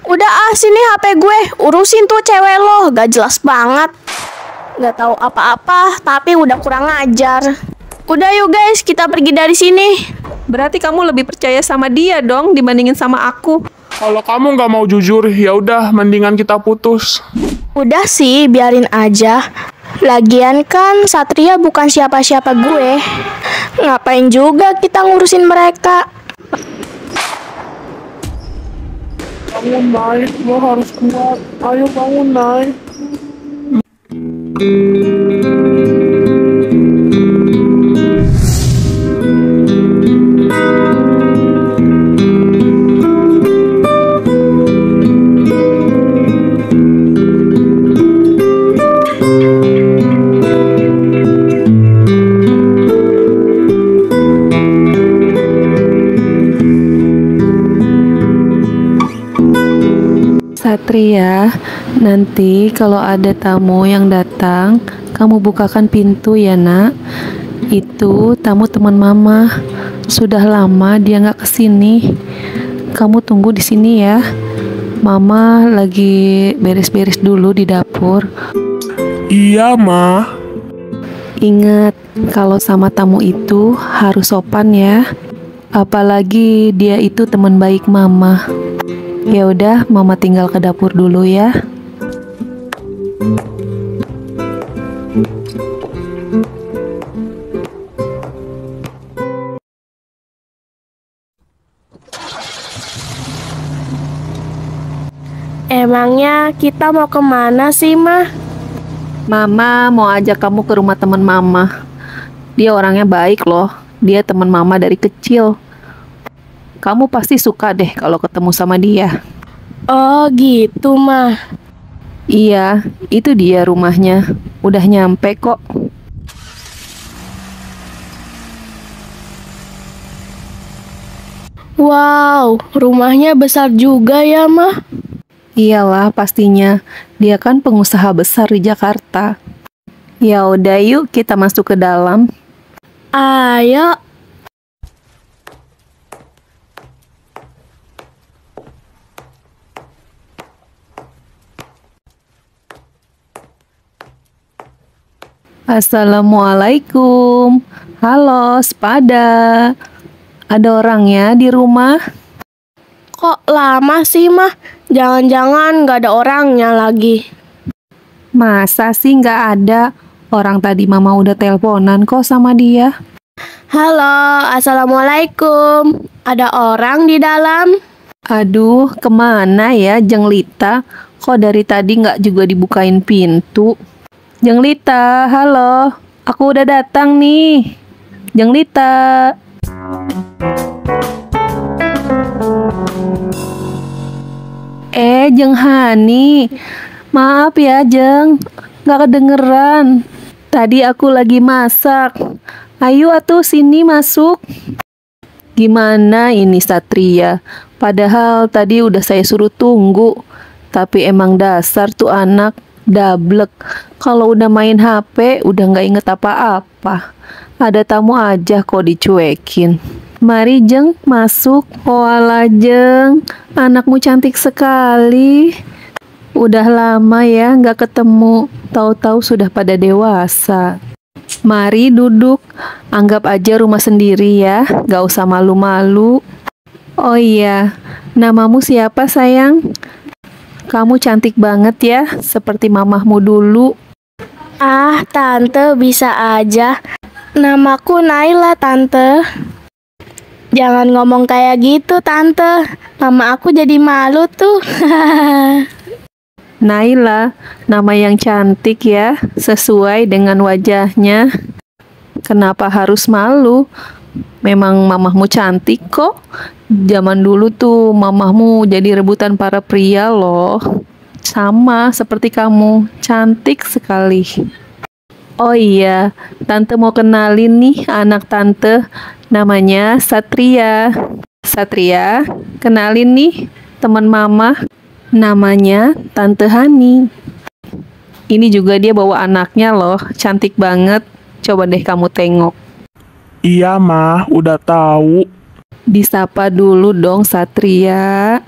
Udah sini HP gue, urusin tuh cewek lo, gak jelas banget. Gak tahu apa-apa, tapi udah kurang ajar. Udah yuk guys, kita pergi dari sini. Berarti kamu lebih percaya sama dia dong dibandingin sama aku. Kalau kamu nggak mau jujur, ya udah mendingan kita putus. Udah sih, biarin aja. Lagian kan Satria bukan siapa-siapa gue. Ngapain juga kita ngurusin mereka? Bangun, Nay. Lo harus kuat. Ayo bangun, Nay. Satria, nanti kalau ada tamu yang datang, kamu bukakan pintu ya nak. Itu tamu teman mama. Sudah lama dia nggak kesini. Kamu tunggu di sini ya. Mama lagi beres-beres dulu di dapur. Iya, Ma. Ingat, kalau sama tamu itu harus sopan ya. Apalagi dia itu teman baik mama. Ya udah, mama tinggal ke dapur dulu ya. Emangnya kita mau kemana sih, Mah? Mama mau ajak kamu ke rumah teman mama. Dia orangnya baik loh. Dia teman mama dari kecil. Kamu pasti suka deh kalau ketemu sama dia. Oh gitu, Mah. Iya, itu dia rumahnya. Udah nyampe kok. Wow, rumahnya besar juga ya, Mah. Iyalah pastinya. Dia kan pengusaha besar di Jakarta. Ya udah yuk kita masuk ke dalam. Ayo. Assalamualaikum. Halo, Sepada. Ada orangnya di rumah? Kok lama sih, Mah? Jangan-jangan nggak ada orangnya lagi. Masa sih nggak ada? Orang tadi mama udah teleponan kok sama dia. Halo, assalamualaikum. Ada orang di dalam? Aduh, kemana ya Jenglita? Kok dari tadi nggak juga dibukain pintu? Jenglita, halo. Aku udah datang nih. Jenglita. Jeng Hani. Maaf ya, Jeng. Nggak kedengeran. Tadi aku lagi masak. Ayo atuh sini masuk. Gimana ini Satria? Padahal tadi udah saya suruh tunggu. Tapi emang dasar tuh anak. Dablek. Kalau udah main HP, udah nggak inget apa-apa. Ada tamu aja kok dicuekin. Mari Jeng, masuk. Walah Jeng, anakmu cantik sekali. Udah lama ya nggak ketemu. Tahu-tahu sudah pada dewasa. Mari duduk. Anggap aja rumah sendiri ya. Nggak usah malu-malu. Oh iya, namamu siapa sayang? Kamu cantik banget ya, seperti mamahmu dulu. Ah, Tante bisa aja. Namaku Naila, Tante. Jangan ngomong kayak gitu, Tante. Mama aku jadi malu tuh. Naila, nama yang cantik ya, sesuai dengan wajahnya. Kenapa harus malu? Memang mamahmu cantik kok. Zaman dulu tuh mamahmu jadi rebutan para pria loh. Sama seperti kamu, cantik sekali. Oh iya, Tante mau kenalin nih anak Tante. Namanya Satria. Satria, kenalin nih teman mama. Namanya Tante Hani. Ini juga dia bawa anaknya loh, cantik banget. Coba deh kamu tengok. Iya, Ma. Udah tahu. Disapa dulu dong Satria.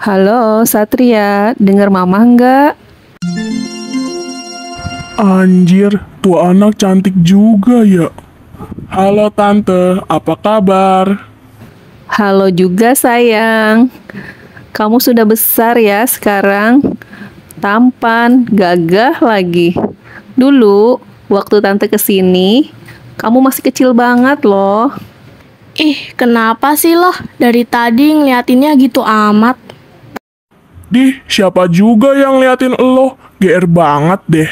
Halo, Satria. Dengar mama nggak? Anjir, tuh anak cantik juga ya. Halo tante, apa kabar? Halo juga, sayang. Kamu sudah besar ya sekarang. Tampan, gagah lagi. Dulu, waktu tante kesini, kamu masih kecil banget loh. Ih, kenapa sih loh? Dari tadi ngeliatinnya gitu amat. Siapa juga yang liatin lo? GR banget deh.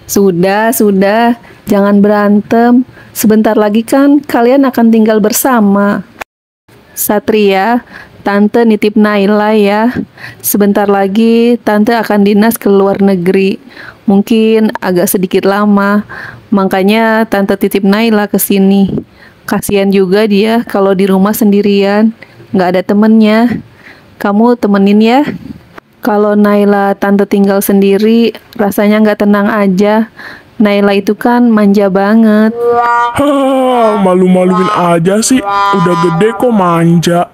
Sudah. Jangan berantem. Sebentar lagi kan kalian akan tinggal bersama. Satria, Tante nitip Naila ya. Sebentar lagi Tante akan dinas ke luar negeri. Mungkin agak sedikit lama. Makanya Tante titip Naila ke sini. Kasihan juga dia kalau di rumah sendirian. Nggak ada temennya. Kamu temenin ya. Kalau Naila Tante tinggal sendiri, rasanya nggak tenang aja. Naila itu kan manja banget. Hah, malu-maluin aja sih. Udah gede kok manja.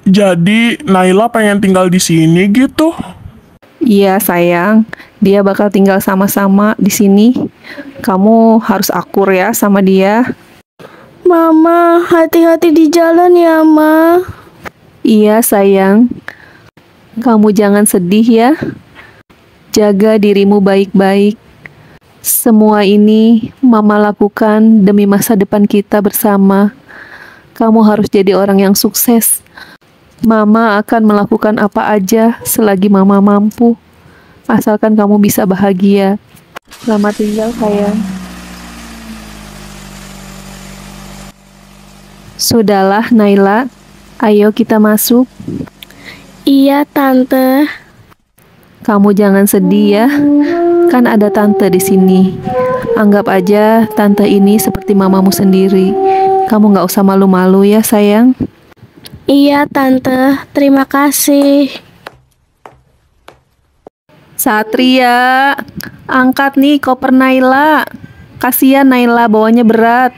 Jadi, Naila pengen tinggal di sini gitu? Iya sayang, dia bakal tinggal sama-sama di sini. Kamu harus akur ya sama dia. Mama, hati-hati di jalan ya, Ma. Iya sayang, kamu jangan sedih ya. Jaga dirimu baik-baik. Semua ini Mama lakukan demi masa depan kita bersama. Kamu harus jadi orang yang sukses. Mama akan melakukan apa aja selagi Mama mampu. Asalkan kamu bisa bahagia. Selamat tinggal, sayang. Sudahlah, Naila. Ayo kita masuk. Iya, Tante. Kamu jangan sedih ya. Kan ada tante di sini. Anggap aja tante ini seperti mamamu sendiri. Kamu nggak usah malu-malu ya, sayang. Iya, Tante. Terima kasih. Satria, angkat nih koper Naila. Kasihan Naila bawanya berat.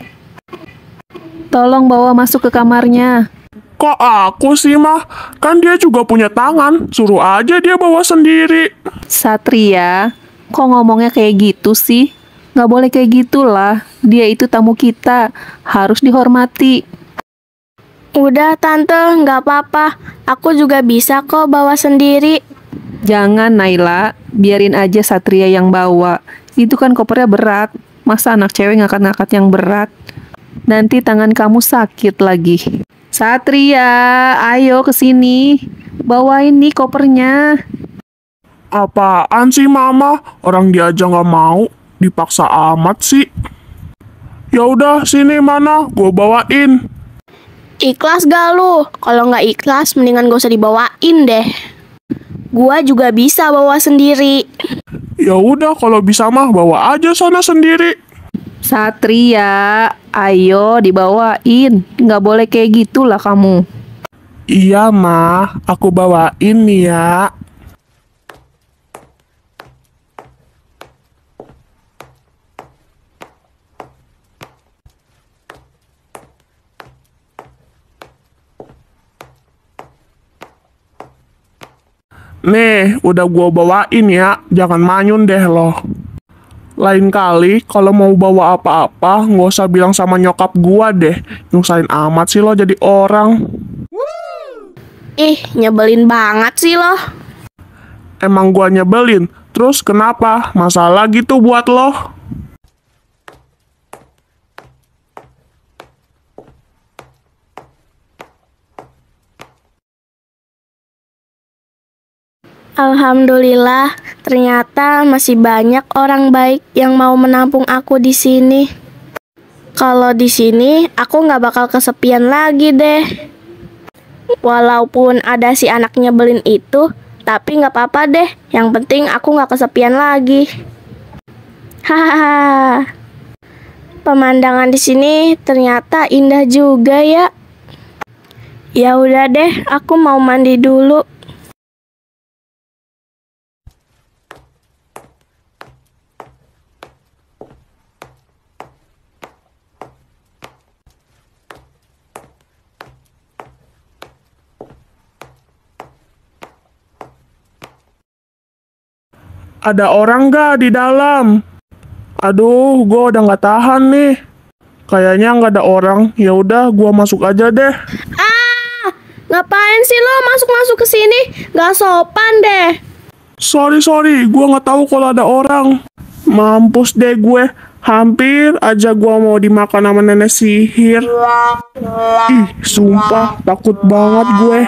Tolong bawa masuk ke kamarnya. Kok aku sih, mah? Kan dia juga punya tangan. Suruh aja dia bawa sendiri. Satria, kok ngomongnya kayak gitu sih? Nggak boleh kayak gitulah. Dia itu tamu kita, harus dihormati. Udah, Tante. Nggak apa-apa. Aku juga bisa kok bawa sendiri. Jangan Naila, biarin aja Satria yang bawa. Itu kan kopernya berat. Masa anak cewek ngangkat-ngangkat yang berat? Nanti tangan kamu sakit lagi. Satria, ayo ke sini. Bawain nih kopernya. Apaan sih, Mama? Orang dia aja nggak mau. Dipaksa amat sih. Ya udah, sini mana? Gue bawain. Ikhlas gak lu? Kalau nggak ikhlas, mendingan gak usah dibawain deh. Gua juga bisa bawa sendiri. Ya udah, kalau bisa mah bawa aja sana sendiri. Satria, ayo dibawain. Nggak boleh kayak gitulah kamu. Iya, mah. Aku bawain nih ya. Nih, udah gua bawain ya. Jangan manyun deh loh. Lain kali, kalau mau bawa apa-apa, nggak usah bilang sama nyokap gua deh. Nyusahin amat sih lo jadi orang. Ih, nyebelin banget sih lo. Emang gua nyebelin. Terus kenapa? Masalah gitu buat lo? Alhamdulillah, ternyata masih banyak orang baik yang mau menampung aku di sini. Kalau di sini, aku nggak bakal kesepian lagi deh. Walaupun ada si anak nyebelin itu, tapi nggak apa-apa deh. Yang penting aku nggak kesepian lagi. Hahaha. Pemandangan di sini ternyata indah juga ya. Ya udah deh, aku mau mandi dulu. Ada orang nggak di dalam? Aduh, gue udah nggak tahan nih. Kayaknya nggak ada orang. Ya udah, gue masuk aja deh. Ngapain sih lo masuk-masuk ke sini? Gak sopan deh. Sorry, gue nggak tahu kalau ada orang. Mampus deh gue. Hampir aja gue mau dimakan sama nenek sihir. Ih, sumpah, takut banget gue.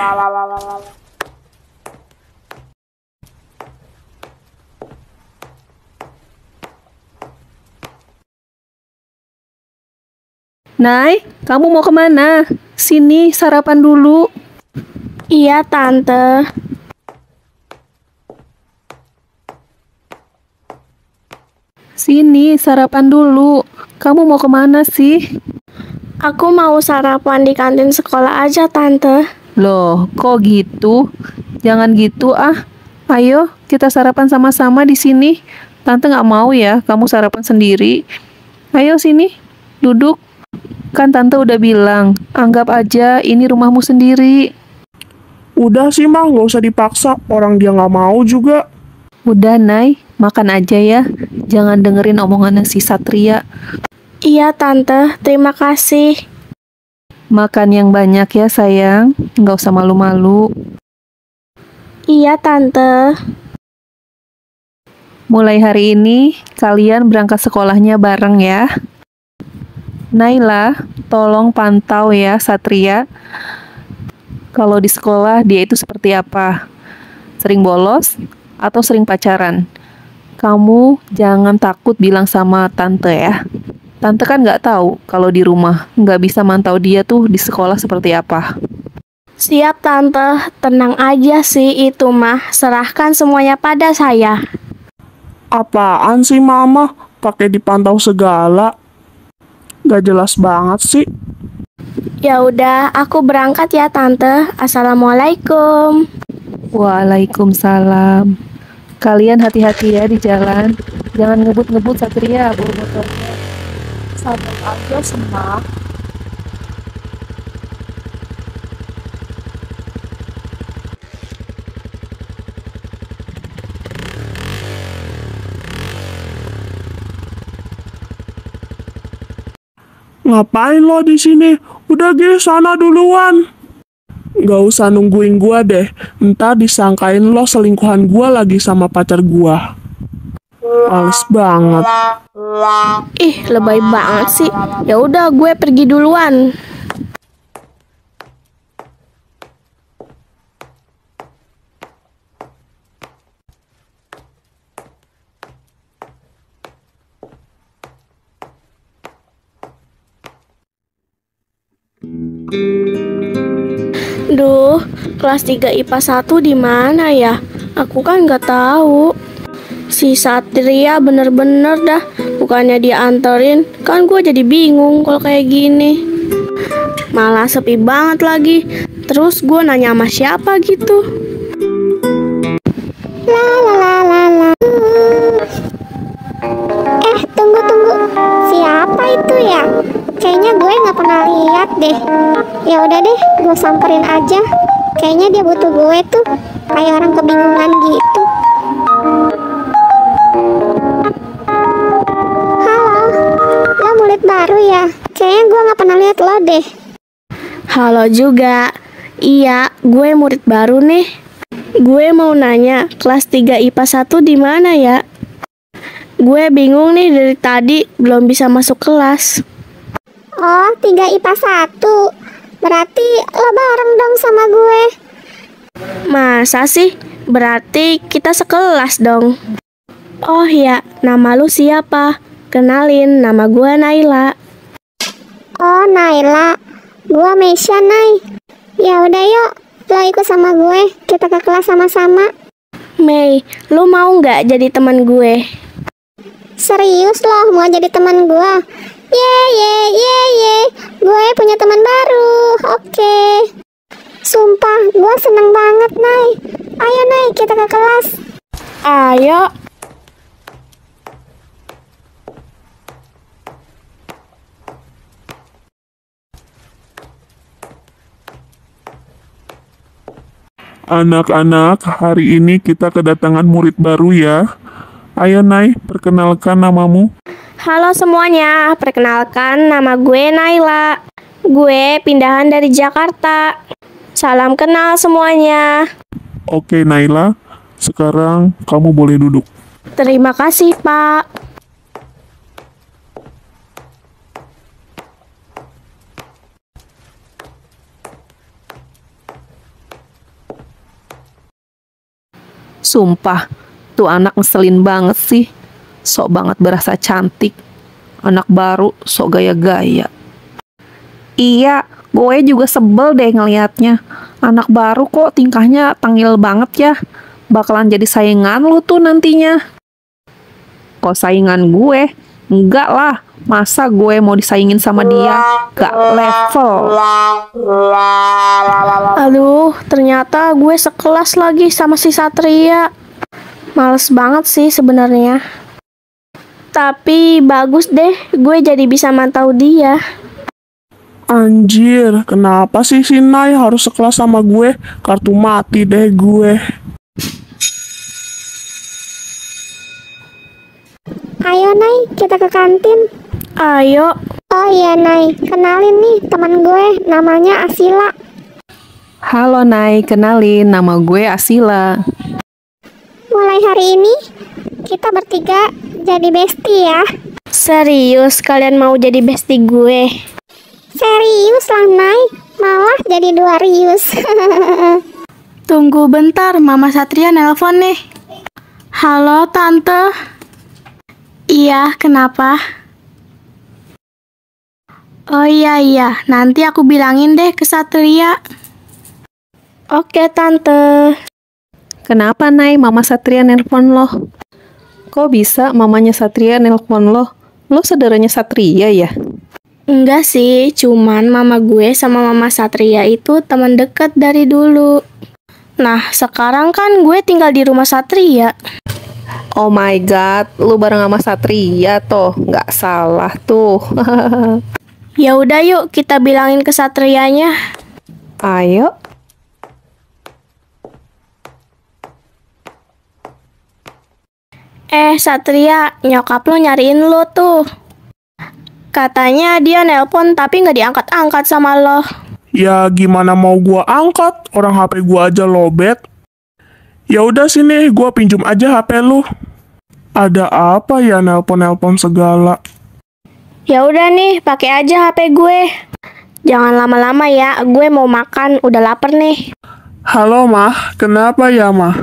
Nay, kamu mau kemana? Sini, sarapan dulu. Iya, Tante. Sini, sarapan dulu. Kamu mau kemana sih? Aku mau sarapan di kantin sekolah aja, Tante. Loh, kok gitu? Jangan gitu ah. Ayo, kita sarapan sama-sama di sini. Tante nggak mau ya, kamu sarapan sendiri. Ayo sini, duduk. Kan Tante udah bilang, anggap aja ini rumahmu sendiri. Udah sih mah, nggak usah dipaksa. Orang dia nggak mau juga. Udah, Nay, makan aja ya. Jangan dengerin omongan si Satria. Iya, Tante. Terima kasih. Makan yang banyak ya, sayang. Nggak usah malu-malu. Iya, Tante. Mulai hari ini, kalian berangkat sekolahnya bareng ya. Naila, tolong pantau ya Satria. Kalau di sekolah dia itu seperti apa? Sering bolos atau sering pacaran? Kamu jangan takut bilang sama tante ya. Tante kan nggak tahu kalau di rumah, nggak bisa mantau dia tuh di sekolah seperti apa. Siap, Tante. Tenang aja sih itu mah. Serahkan semuanya pada saya. Apaan sih mama? Pakai dipantau segala. Gak jelas banget sih. Ya udah, aku berangkat ya, Tante. Assalamualaikum. Waalaikumsalam. Kalian hati-hati ya di jalan. Jangan ngebut-ngebut Satria, bawa motornya. Sabar aja semua. Ngapain lo di sini? Udah sana duluan. Gak usah nungguin gua deh. Ntar disangkain lo selingkuhan gua lagi sama pacar gua. Males banget. Ih, lebay banget sih. Ya udah, gue pergi duluan. Duh, kelas 3 IPA 1 di mana ya? Aku kan nggak tahu. Si Satria bener-bener dah. Bukannya dia anterin, kan gue jadi bingung kalau kayak gini. Malah sepi banget lagi. Terus gue nanya sama siapa gitu. Tunggu. Siapa itu ya? Kayaknya gue nggak pernah lihat deh. Ya udah deh, gue samperin aja. Kayaknya dia butuh gue tuh. Kayak orang kebingungan gitu. Halo, lo murid baru ya? Kayaknya gue nggak pernah lihat lo deh. Halo juga. Iya, gue murid baru nih. Gue mau nanya, kelas 3 IPA 1 di mana ya? Gue bingung nih dari tadi belum bisa masuk kelas. Oh, 3 IPA 1. Berarti lo bareng dong sama gue. Masa sih? Berarti kita sekelas dong. Oh ya, nama lu siapa? Kenalin, nama gue Naila. Oh, Naila. Gue Mesya, Nay. Ya udah yuk, lo ikut sama gue. Kita ke kelas sama-sama. Mei, lu mau nggak jadi teman gue? Serius loh mau jadi teman gue? Ye. Gue punya teman baru. Oke. Sumpah, gue seneng banget, Nay. Ayo, Nay, kita ke kelas. Ayo. Anak-anak, hari ini kita kedatangan murid baru ya. Ayo Nay, perkenalkan namamu. Halo semuanya, perkenalkan nama gue Naila. Gue pindahan dari Jakarta. Salam kenal semuanya. Oke Naila, sekarang kamu boleh duduk. Terima kasih, Pak. Sumpah, tuh anak ngeselin banget sih. Sok banget berasa cantik. Anak baru, sok gaya-gaya. Iya, gue juga sebel deh ngelihatnya. Anak baru kok tingkahnya tangil banget ya. Bakalan jadi saingan lu tuh nantinya. Kok saingan gue? Enggak lah. Masa gue mau disaingin sama dia? Gak level. Aduh, ternyata gue sekelas lagi sama si Satria. Males banget sih sebenarnya. Tapi bagus deh, gue jadi bisa mantau dia. Anjir, kenapa sih si Nay harus sekelas sama gue? Kartu mati deh gue. Ayo Nay, kita ke kantin. Ayo. Oh iya Nay, kenalin nih teman gue, namanya Asila. Halo Nay, kenalin, nama gue Asila. Mulai hari ini, kita bertiga jadi bestie ya. Serius kalian mau jadi bestie gue? Serius lah Nay, malah jadi 2 rius. Tunggu bentar, Mama Satria nelpon nih. Halo Tante. Iya, kenapa? Oh iya, nanti aku bilangin deh ke Satria. Oke Tante. Kenapa Nay, Mama Satria nelpon lo? Kok bisa mamanya Satria nelpon lo? Lo saudaranya Satria ya? Enggak sih, cuman mama gue sama Mama Satria itu teman dekat dari dulu. Nah, sekarang kan gue tinggal di rumah Satria. Oh my god, lu bareng sama Satria toh, nggak salah tuh. Ya udah yuk, kita bilangin ke Satrianya. Ayo. Satria, nyokap lo nyariin lo tuh. Katanya dia nelpon tapi nggak diangkat-angkat sama lo. Ya gimana mau gua angkat? Orang HP gua aja lobet. Ya udah sini, gua pinjem aja HP lu. Ada apa ya nelpon-nelpon segala? Ya udah nih, pakai aja HP gue. Jangan lama-lama ya, gue mau makan, udah lapar nih. Halo Mah, kenapa ya Mah?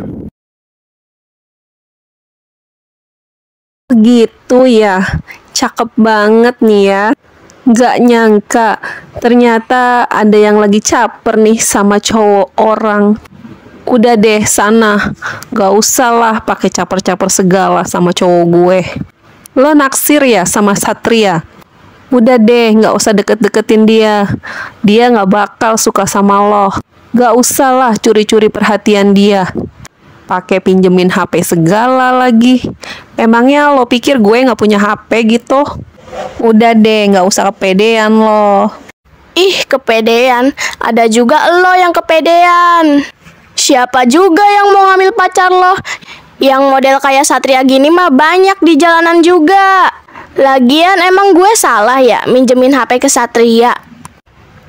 Gitu ya, cakep banget nih ya. Nggak nyangka, ternyata ada yang lagi caper nih sama cowok orang. Udah deh sana, gak usah lah pakai caper-caper segala sama cowok gue. Lo naksir ya sama Satria? Udah deh, gak usah deket-deketin dia. Dia gak bakal suka sama lo. Gak usah lah curi-curi perhatian dia. Pakai pinjemin HP segala lagi. Emangnya lo pikir gue gak punya HP gitu? Udah deh, gak usah kepedean lo. Ih, kepedean. Ada juga lo yang kepedean. Siapa juga yang mau ngambil pacar lo? Yang model kayak Satria gini mah banyak di jalanan juga. Lagian emang gue salah ya minjemin HP ke Satria?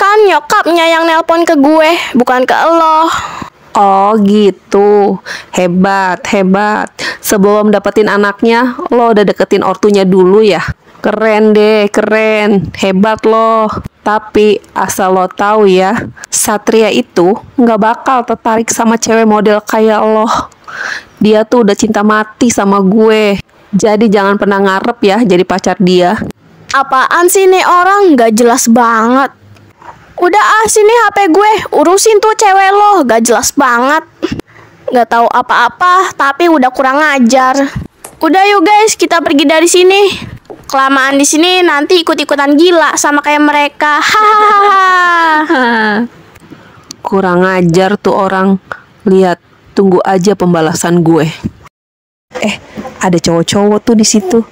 Kan nyokapnya yang nelpon ke gue, bukan ke lo. Oh gitu, hebat, hebat. Sebelum dapetin anaknya, lo udah deketin ortunya dulu ya? Keren deh, keren, hebat lo. Tapi asal lo tahu ya, Satria itu nggak bakal tertarik sama cewek model kayak lo. Dia tuh udah cinta mati sama gue. Jadi jangan pernah ngarep ya jadi pacar dia. Apaan sih nih orang, nggak jelas banget. Udah sini HP gue, urusin tuh cewek lo, gak jelas banget. Gak tahu apa-apa, tapi udah kurang ajar. Udah yuk guys, kita pergi dari sini. Kelamaan di sini nanti ikut-ikutan gila sama kayak mereka. Hahaha. Kurang ajar tuh orang. Lihat, tunggu aja pembalasan gue. Ada cowok-cowok tuh di situ.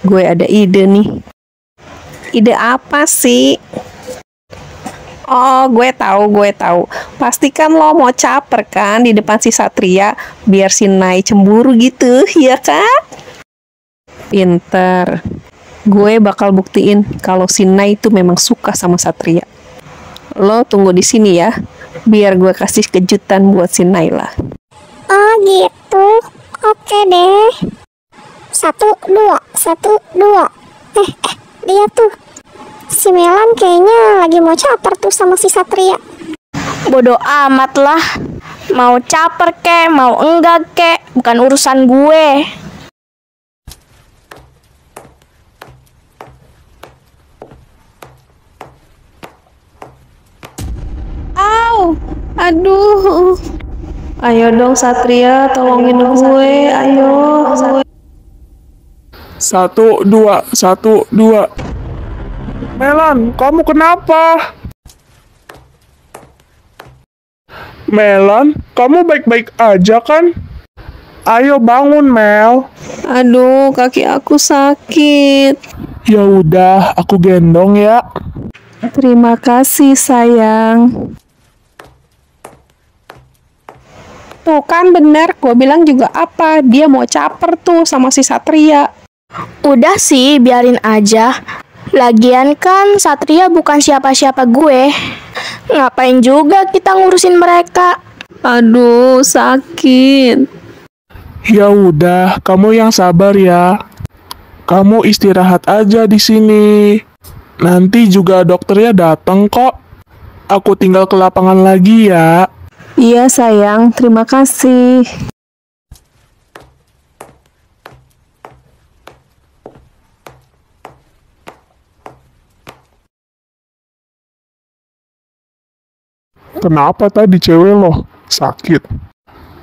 Gue ada ide nih. Ide apa sih? Oh, gue tahu. Pastikan lo mau caper kan di depan si Satria biar si Nay cemburu gitu, ya kan? Pinter. Gue bakal buktiin kalau si Nai itu memang suka sama Satria. Lo tunggu di sini ya, biar gue kasih kejutan buat si Naila. Oh gitu. Oke deh. 1, 2, 1, 2. Dia tuh. Si Melan kayaknya lagi mau caper tuh sama si Satria. Bodoh amat lah. Mau caper kek, mau enggak kek, bukan urusan gue. Aduh. Ayo dong Satria, tolongin gue. Ayo. 1, 2, 1, 2. Melan, kamu kenapa? Melan, kamu baik-baik aja kan? Ayo bangun, Mel. Aduh, kaki aku sakit. Ya udah, aku gendong ya. Terima kasih, sayang. Tuh kan bener, gue bilang juga apa, dia mau caper tuh sama si Satria. Udah sih, biarin aja. Lagian kan Satria bukan siapa-siapa gue. Ngapain juga kita ngurusin mereka? Aduh, sakit. Ya udah, kamu yang sabar ya. Kamu istirahat aja di sini. Nanti juga dokternya datang kok. Aku tinggal ke lapangan lagi ya. Iya, sayang, terima kasih. Kenapa tadi cewek lo? Sakit?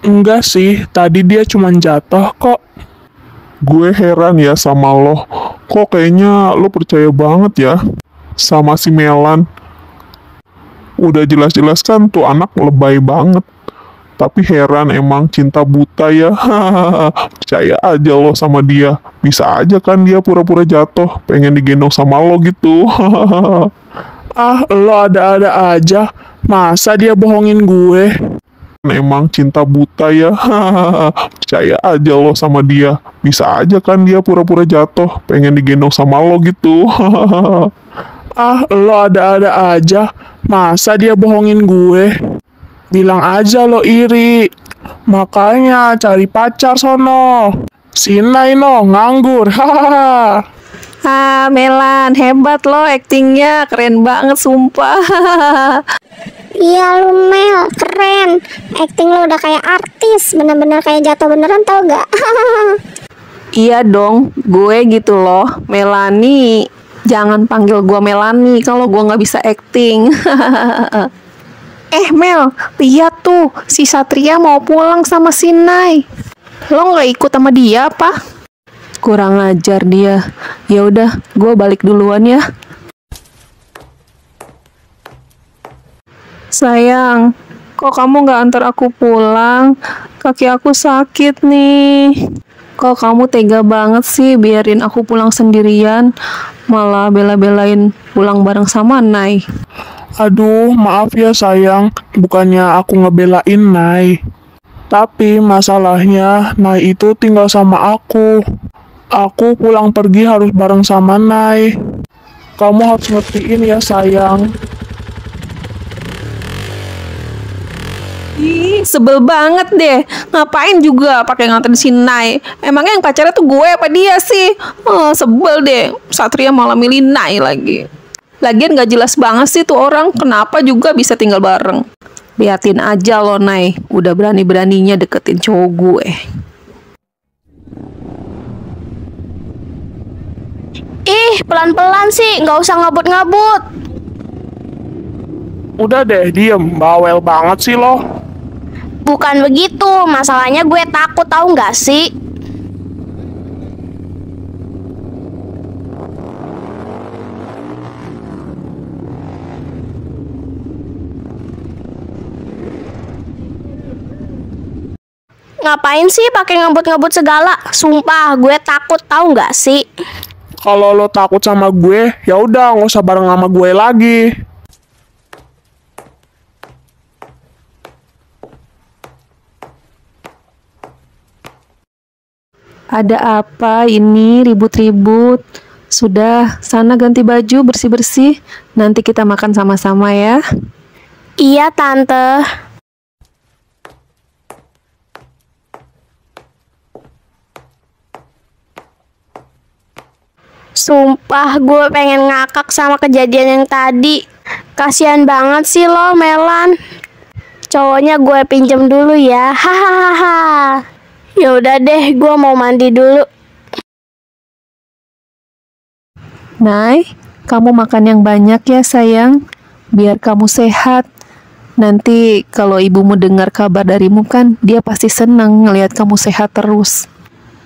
Enggak sih, tadi dia cuma jatuh kok. Gue heran ya sama lo. Kok kayaknya lo percaya banget ya sama si Melan. Udah jelas-jelas kan tuh anak lebay banget. Tapi heran emang cinta buta ya. Percaya aja lo sama dia. Bisa aja kan dia pura-pura jatuh, pengen digendong sama lo gitu. Ah, lo ada-ada aja. Masa dia bohongin gue? Emang cinta buta ya. Percaya aja lo sama dia. Bisa aja kan dia pura-pura jatuh, pengen digendong sama lo gitu. Ah, lo ada-ada aja. Masa dia bohongin gue? Bilang aja lo iri. Makanya cari pacar sono. Sinai no, nganggur. Hahaha. Ah, Melan, hebat lo aktingnya, keren banget sumpah. Iya lu Mel, keren. Acting lu udah kayak artis, bener-bener kayak jatuh beneran tau gak? Iya dong, gue gitu loh, Melani. Jangan panggil gue Melani kalau gue nggak bisa acting. Mel, lihat tuh, si Satria mau pulang sama si Nai. Lo nggak ikut sama dia apa? Kurang ajar dia. Ya udah, gue balik duluan ya. Sayang, kok kamu nggak antar aku pulang? Kaki aku sakit nih. Kok kamu tega banget sih biarin aku pulang sendirian? Malah bela-belain pulang bareng sama Nai. Aduh, maaf ya sayang. Bukannya aku ngebelain Nai. Tapi masalahnya Nai itu tinggal sama aku. Aku pulang pergi harus bareng sama Nai. Kamu harus ngertiin ya sayang. Ih, sebel banget deh. Ngapain juga pakai nganterin si Nai? Emangnya yang pacarnya tuh gue apa dia sih? Sebel deh. Satria malah milih Nai lagi. Lagian gak jelas banget sih tuh orang. Kenapa juga bisa tinggal bareng? Liatin aja lo Nai. Udah berani-beraninya deketin cowok gue. Ih, pelan-pelan sih, nggak usah ngabut-ngabut. Udah deh, diem. Bawel banget sih lo. Bukan begitu, masalahnya gue takut tahu nggak sih? Ngapain sih pakai ngebut-ngebut segala? Sumpah, gue takut tahu nggak sih? Kalau lo takut sama gue, ya udah nggak usah bareng sama gue lagi. Ada apa ini ribut-ribut? Sudah, sana ganti baju, bersih-bersih. Nanti kita makan sama-sama ya. Iya, Tante. Sumpah, gue pengen ngakak sama kejadian yang tadi. Kasian banget sih lo, Melan. Cowoknya gue pinjem dulu ya. Hahaha. Ya udah deh, gue mau mandi dulu. Nay, kamu makan yang banyak ya sayang, biar kamu sehat. Nanti kalau ibumu dengar kabar darimu kan, dia pasti senang ngelihat kamu sehat terus.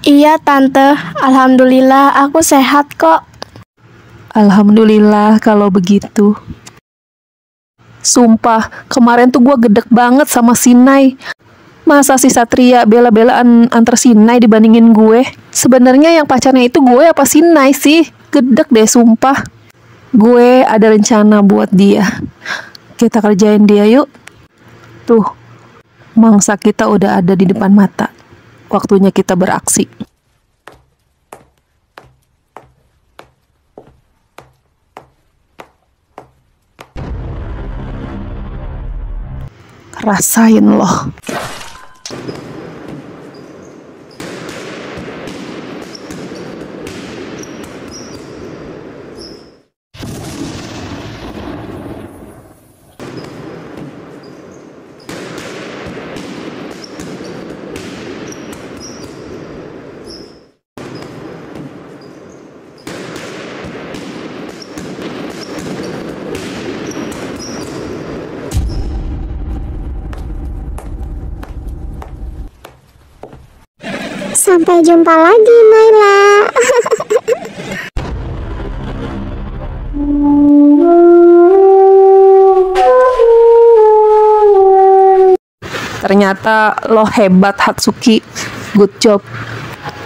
Iya, Tante. Alhamdulillah, aku sehat kok. Alhamdulillah kalau begitu. Sumpah, kemarin tuh gue gedek banget sama si Nay. Masa si Satria bela-belaan antar si Nay dibandingin gue? Sebenarnya yang pacarnya itu gue apa si Nay sih? Gedek deh sumpah. Gue ada rencana buat dia. Kita kerjain dia yuk. Tuh, mangsa kita udah ada di depan mata. Waktunya kita beraksi. Rasain loh. Sampai jumpa lagi, Naila. Ternyata lo hebat, Hatsuki. Good job.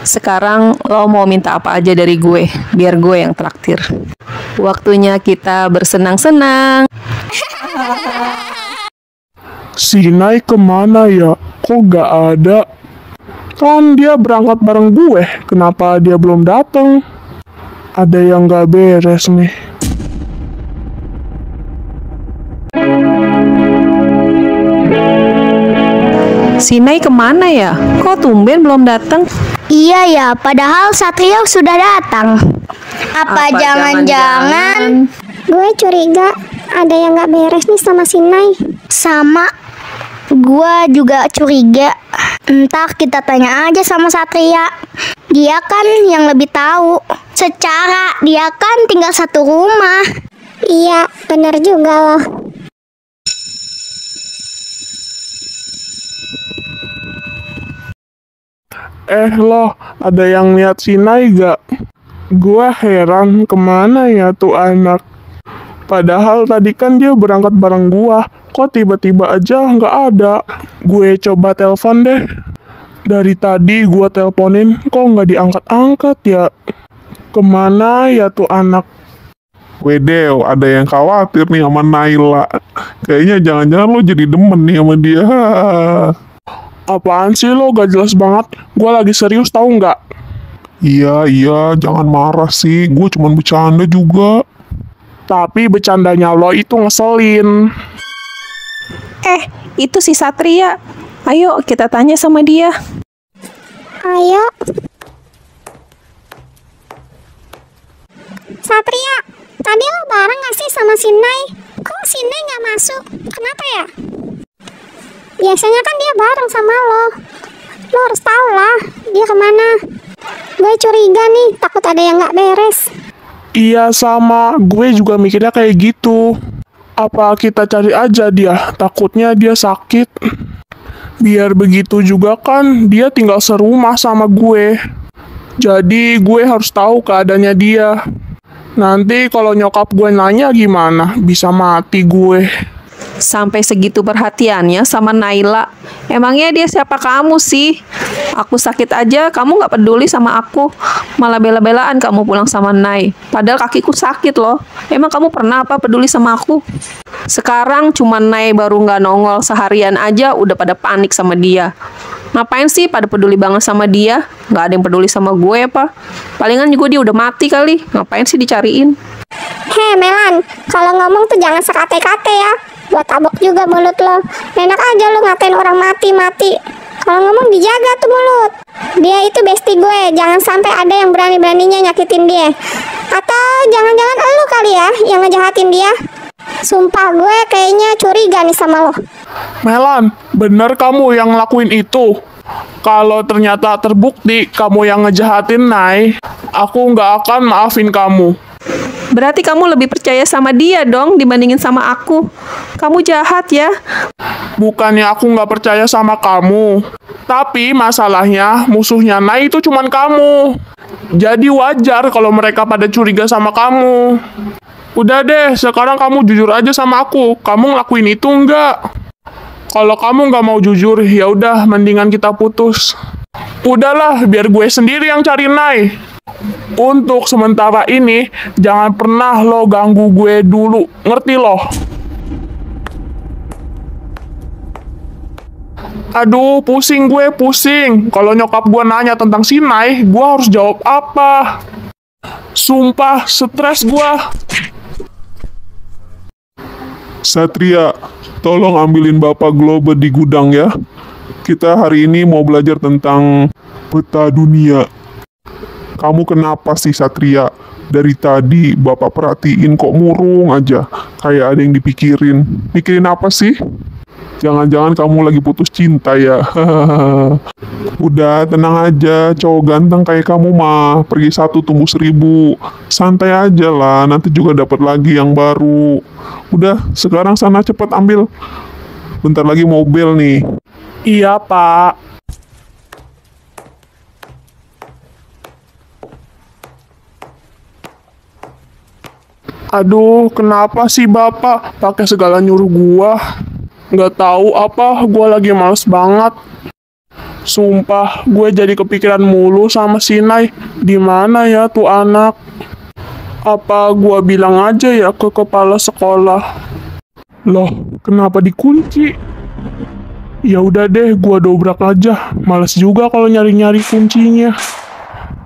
Sekarang lo mau minta apa aja dari gue, biar gue yang traktir. Waktunya kita bersenang-senang. Si Nay kemana ya? Kok gak ada? Kan dia berangkat bareng gue. Kenapa dia belum datang? Ada yang gak beres nih. Si Nay kemana ya? Kok tumben belum datang? Iya ya, padahal Satrio sudah datang. Apa jangan-jangan gue curiga ada yang gak beres nih sama si Nay. Sama, gue juga curiga. Entah, kita tanya aja sama Satria. Dia kan yang lebih tahu. Secara dia kan tinggal satu rumah. Iya, benar juga loh. Loh, ada yang lihat si Nay gak? Gua heran kemana ya tuh anak. Padahal tadi kan dia berangkat bareng gua. Kok tiba-tiba aja nggak ada? Gue coba telepon deh. Dari tadi gua teleponin, kok nggak diangkat-angkat ya? Kemana ya tuh anak? Wedew, ada yang khawatir nih sama Naila. Kayaknya jangan-jangan lo jadi demen nih sama dia. Apaan sih lo, gak jelas banget. Gua lagi serius tahu nggak? Iya, jangan marah sih. Gue cuman bercanda juga. Tapi bercandanya lo itu ngeselin. Itu si Satria. Ayo kita tanya sama dia. Ayo. Satria, tadi lo bareng gak sih sama si Nay? Kok si Nay gak masuk? Kenapa ya? Biasanya kan dia bareng sama lo. Lo harus tahu lah, dia kemana. Gue curiga nih, takut ada yang gak beres. Iya sama, gue juga mikirnya kayak gitu. Apa kita cari aja dia, takutnya dia sakit. Biar begitu juga kan, dia tinggal serumah sama gue. Jadi gue harus tahu keadaannya dia. Nanti kalau nyokap gue nanya gimana, bisa mati gue. Sampai segitu perhatiannya sama Naila. Emangnya dia siapa kamu sih? Aku sakit aja, kamu gak peduli sama aku. Malah bela-belaan kamu pulang sama Nay. Padahal kakiku sakit loh. Emang kamu pernah apa peduli sama aku? Sekarang cuma Nay baru gak nongol seharian aja udah pada panik sama dia. Ngapain sih pada peduli banget sama dia? Nggak ada yang peduli sama gue apa? Palingan juga dia udah mati kali. Ngapain sih dicariin? Hei Melan, kalau ngomong tuh jangan sekate-kate ya. Gua tabok juga mulut lo. Enak aja lo ngatain orang mati-mati. Kalau ngomong dijaga tuh mulut. Dia itu bestie gue, jangan sampai ada yang berani-beraninya nyakitin dia. Atau jangan-jangan elu kali ya yang ngejahatin dia. Sumpah gue kayaknya curiga nih sama lo. Melan, bener kamu yang ngelakuin itu? Kalau ternyata terbukti kamu yang ngejahatin Nay, aku nggak akan maafin kamu. Berarti kamu lebih percaya sama dia dong dibandingin sama aku. Kamu jahat ya. Bukannya aku nggak percaya sama kamu, tapi masalahnya musuhnya Nay itu cuman kamu. Jadi wajar kalau mereka pada curiga sama kamu. Udah deh, sekarang kamu jujur aja sama aku. Kamu ngelakuin itu nggak? Kalau kamu nggak mau jujur, ya udah, mendingan kita putus. Udahlah, biar gue sendiri yang cari Nay. Untuk sementara ini, jangan pernah lo ganggu gue dulu. Ngerti lo? Aduh, pusing gue, pusing. Kalau nyokap gue nanya tentang si Nay, gue harus jawab apa? Sumpah, stres gue. Satria, tolong ambilin Bapak Globe di gudang ya. Kita hari ini mau belajar tentang peta dunia. Kamu kenapa sih Satria? Dari tadi Bapak perhatiin kok murung aja. Kayak ada yang dipikirin. Mikirin apa sih? Jangan-jangan kamu lagi putus cinta ya? Udah, tenang aja. Cowok ganteng kayak kamu mah pergi satu tumbuh 1000. Santai aja lah, nanti juga dapat lagi yang baru. Udah, sekarang sana cepet ambil. Bentar lagi mobil nih. Iya, Pak. Aduh, kenapa sih Bapak pakai segala nyuruh gua? Nggak tahu apa, gua lagi males banget. Sumpah, gue jadi kepikiran mulu sama si Nay. Di mana ya tuh anak? Apa gua bilang aja ya ke kepala sekolah? Loh, kenapa dikunci? Ya udah deh, gua dobrak aja. Males juga kalau nyari-nyari kuncinya.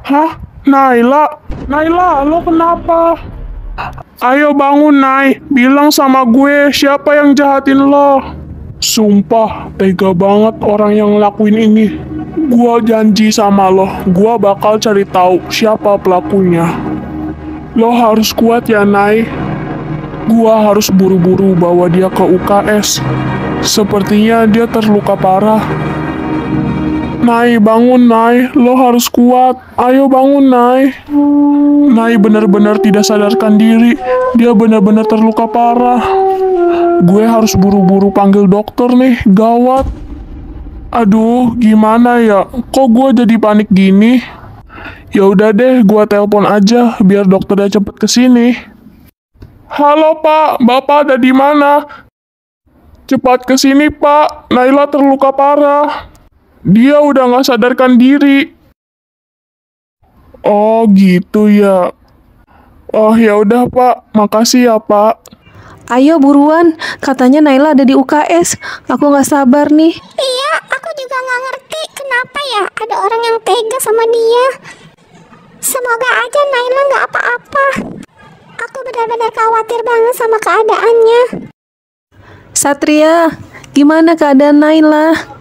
Hah? Naila? Naila, lo kenapa? Ayo bangun, Nay. Bilang sama gue siapa yang jahatin lo. Sumpah, tega banget orang yang ngelakuin ini. Gua janji sama lo, gua bakal cari tahu siapa pelakunya. Lo harus kuat ya, Nay. Gua harus buru-buru bawa dia ke UKS. Sepertinya dia terluka parah. Nay, bangun, Nay. Lo harus kuat. Ayo bangun, Nay. Nay benar-benar tidak sadarkan diri. Dia benar-benar terluka parah. Gue harus buru-buru panggil dokter nih. Gawat. Aduh, gimana ya? Kok gue jadi panik gini? Ya udah deh, gue telepon aja biar dokternya cepet kesini. Halo, Pak. Bapak ada di mana? Cepat kesini, Pak. Naila terluka parah. Dia udah nggak sadarkan diri. Oh gitu ya. Oh ya udah Pak, makasih ya Pak. Ayo buruan, katanya Naila ada di UKS. Aku nggak sabar nih. Iya, aku juga nggak ngerti kenapa ya ada orang yang tega sama dia. Semoga aja Naila nggak apa-apa. Aku benar-benar khawatir banget sama keadaannya. Satria, gimana keadaan Naila?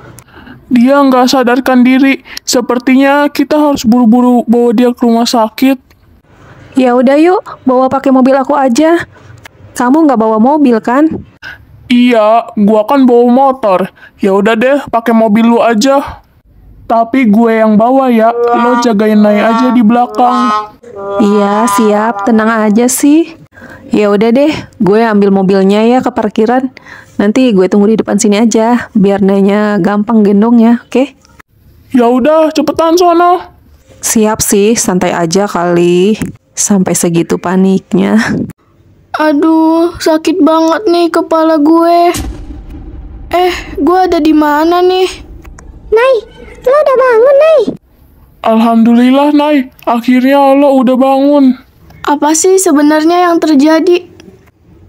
Dia nggak sadarkan diri. Sepertinya kita harus buru-buru bawa dia ke rumah sakit. Ya udah yuk, bawa pakai mobil aku aja. Kamu nggak bawa mobil kan? Iya, gua kan bawa motor. Ya udah deh, pakai mobil lu aja. Tapi gue yang bawa ya. Lo jagain Nay aja di belakang. Iya, siap. Tenang aja sih. Ya udah deh, gue ambil mobilnya ya ke parkiran. Nanti gue tunggu di depan sini aja, biar Nainya gampang gendongnya, oke? Ya udah, cepetan sono. Siap sih, santai aja kali. Sampai segitu paniknya. Aduh, sakit banget nih kepala gue. Gue ada di mana nih? Nay, lo udah bangun, Nay? Alhamdulillah, Nay. Akhirnya lo udah bangun. Apa sih sebenarnya yang terjadi?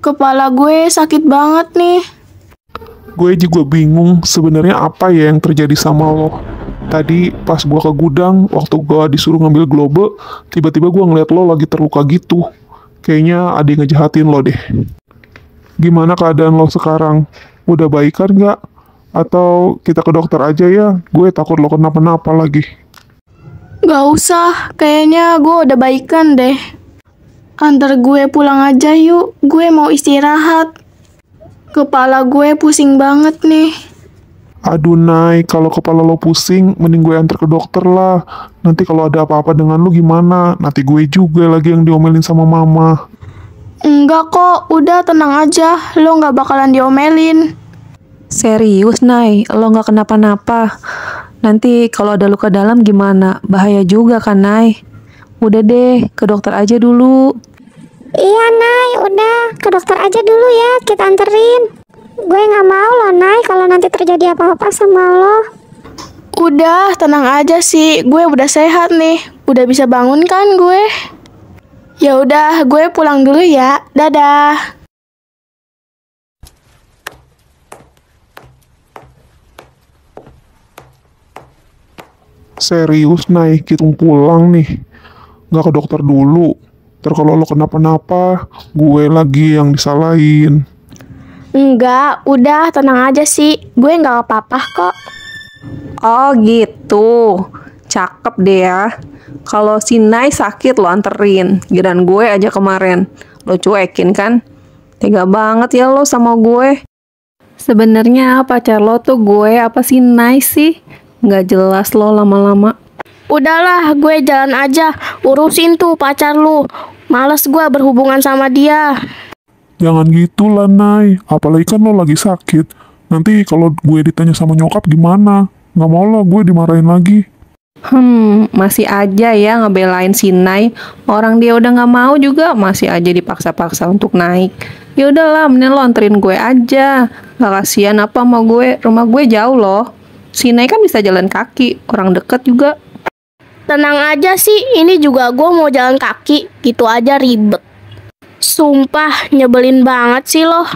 Kepala gue sakit banget nih. Gue juga bingung sebenarnya apa ya yang terjadi sama lo. Tadi pas gue ke gudang, waktu gue disuruh ngambil globe, tiba-tiba gue ngeliat lo lagi terluka gitu. Kayaknya ada yang ngejahatin lo deh. Gimana keadaan lo sekarang? Udah baikan nggak? Atau kita ke dokter aja ya? Gue takut lo kenapa-napa lagi. Gak usah, kayaknya gue udah baikan deh. Antar gue pulang aja yuk, gue mau istirahat. Kepala gue pusing banget nih. Aduh Nay, kalau kepala lo pusing, mending gue antar ke dokter lah. Nanti kalau ada apa-apa dengan lo gimana? Nanti gue juga lagi yang diomelin sama mama. Enggak kok, udah tenang aja, lo gak bakalan diomelin. Serius, Nay, lo nggak kenapa-napa. Nanti kalau ada luka dalam gimana? Bahaya juga kan, Nay. Udah deh, ke dokter aja dulu. Iya, Nay, udah. Ke dokter aja dulu ya, kita anterin. Gue nggak mau loh, Nay, kalau nanti terjadi apa-apa sama lo. Udah, tenang aja sih, gue udah sehat nih. Udah bisa bangun kan gue? Ya udah, gue pulang dulu ya. Dadah. Serius Nay, kita pulang nih. Nggak ke dokter dulu. Ntar kalau lo kenapa-napa, gue lagi yang disalahin. Enggak, udah tenang aja sih. Gue nggak apa-apa kok. Oh gitu, cakep deh ya. Kalau si Nay sakit lo anterin, giliran gue aja kemarin. Lo cuekin kan? Tega banget ya lo sama gue. Sebenarnya pacar lo tuh gue apa si Nay sih? Nggak jelas lo lama-lama. Udahlah, gue jalan aja. Urusin tuh pacar lu. Males gue berhubungan sama dia. Jangan gitu lah Nay, apalagi kan lo lagi sakit. Nanti kalau gue ditanya sama nyokap gimana? Nggak mau lah gue dimarahin lagi. Masih aja ya ngebelain si Nay. Orang dia udah nggak mau juga masih aja dipaksa-paksa untuk naik. Ya udahlah, mending lo anterin gue aja. Gak kasihan apa sama gue, rumah gue jauh loh. Si Nay kan bisa jalan kaki, orang deket juga. Tenang aja sih, ini juga gue mau jalan kaki. Gitu aja ribet. Sumpah, nyebelin banget sih lo.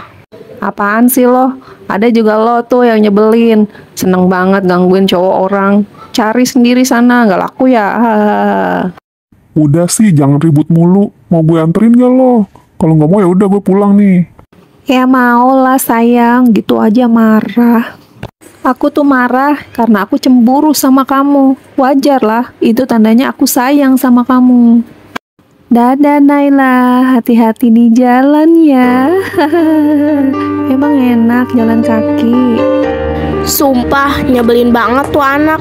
Apaan sih lo? Ada juga lo tuh yang nyebelin. Seneng banget gangguin cowok orang. Cari sendiri sana, gak laku ya. Udah sih, jangan ribut mulu. Mau gue anterin gak lo? Kalau nggak mau ya udah gue pulang nih. Ya mau lah sayang, gitu aja marah. Aku tuh marah karena aku cemburu sama kamu. Wajar lah, itu tandanya aku sayang sama kamu. Dadah Naila, hati-hati di jalan ya. Emang enak jalan kaki. Sumpah, nyebelin banget tuh anak.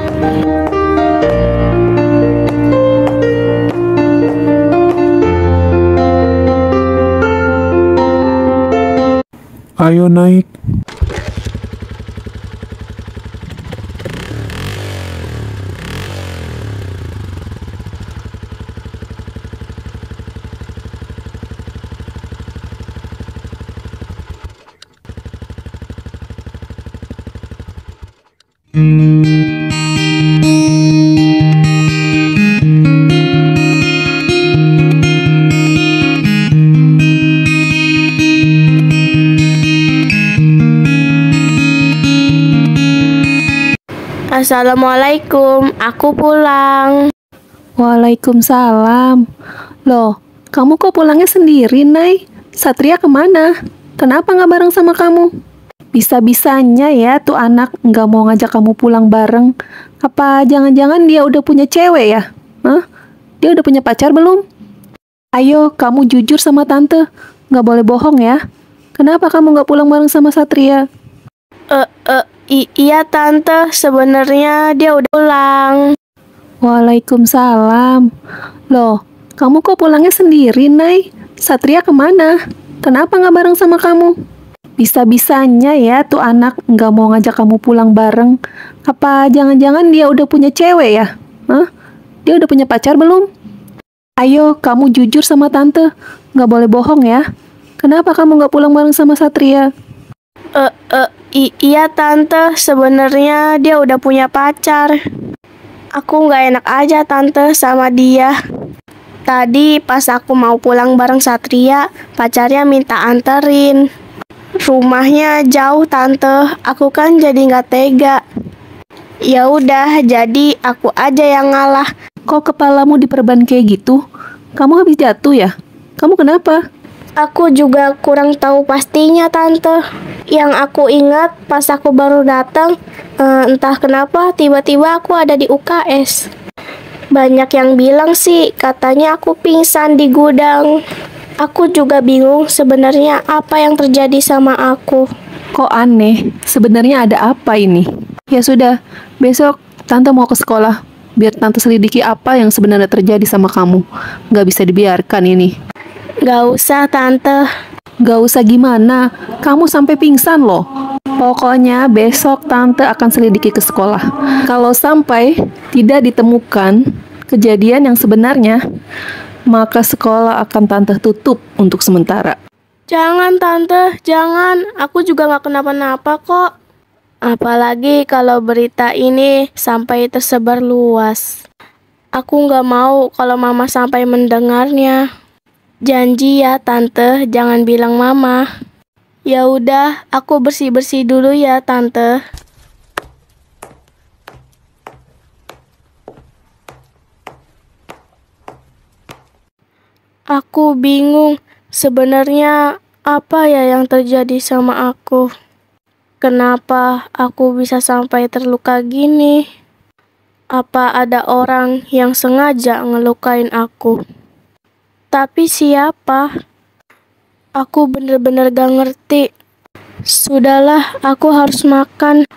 Ayo naik. Assalamualaikum, aku pulang. Waalaikumsalam. Loh, kamu kok pulangnya sendiri, Nay? Satria kemana? Kenapa nggak bareng sama kamu? Bisa-bisanya ya tuh anak nggak mau ngajak kamu pulang bareng. Apa jangan-jangan dia udah punya cewek ya? Hah? Dia udah punya pacar belum? Ayo, kamu jujur sama tante. Nggak boleh bohong ya. Kenapa kamu nggak pulang bareng sama Satria? Iya tante, sebenarnya dia udah pulang. Waalaikumsalam. Loh, kamu kok pulangnya sendiri, Nay? Satria kemana? Kenapa nggak bareng sama kamu? Bisa-bisanya ya tuh anak nggak mau ngajak kamu pulang bareng. Apa jangan-jangan dia udah punya cewek ya? Hah? Dia udah punya pacar belum? Ayo, kamu jujur sama tante. Nggak boleh bohong ya. Kenapa kamu nggak pulang bareng sama Satria? Iya tante, sebenarnya dia udah punya pacar. Aku nggak enak aja tante sama dia. Tadi pas aku mau pulang bareng Satria, pacarnya minta anterin. Rumahnya jauh tante, aku kan jadi nggak tega. Ya udah, jadi aku aja yang ngalah. Kok kepalamu diperban kayak gitu? Kamu habis jatuh ya? Kamu kenapa? Aku juga kurang tahu pastinya tante. Yang aku ingat pas aku baru datang, entah kenapa tiba-tiba aku ada di UKS. Banyak yang bilang sih katanya aku pingsan di gudang. Aku juga bingung sebenarnya apa yang terjadi sama aku. Kok aneh? Sebenarnya ada apa ini? Ya sudah, besok Tante mau ke sekolah. Biar Tante selidiki apa yang sebenarnya terjadi sama kamu. Nggak bisa dibiarkan ini. Gak usah tante. Nggak usah gimana? Kamu sampai pingsan loh. Pokoknya besok Tante akan selidiki ke sekolah. Kalau sampai tidak ditemukan kejadian yang sebenarnya, maka sekolah akan Tante tutup untuk sementara. Jangan tante, jangan. Aku juga gak kenapa-napa kok. Apalagi kalau berita ini sampai tersebar luas. Aku gak mau kalau mama sampai mendengarnya. Janji ya tante, jangan bilang mama. Ya udah, aku bersih-bersih dulu ya tante. Aku bingung, sebenarnya apa ya yang terjadi sama aku? Kenapa aku bisa sampai terluka gini? Apa ada orang yang sengaja ngelukain aku? Tapi siapa? Aku bener-bener gak ngerti. Sudahlah, aku harus makan.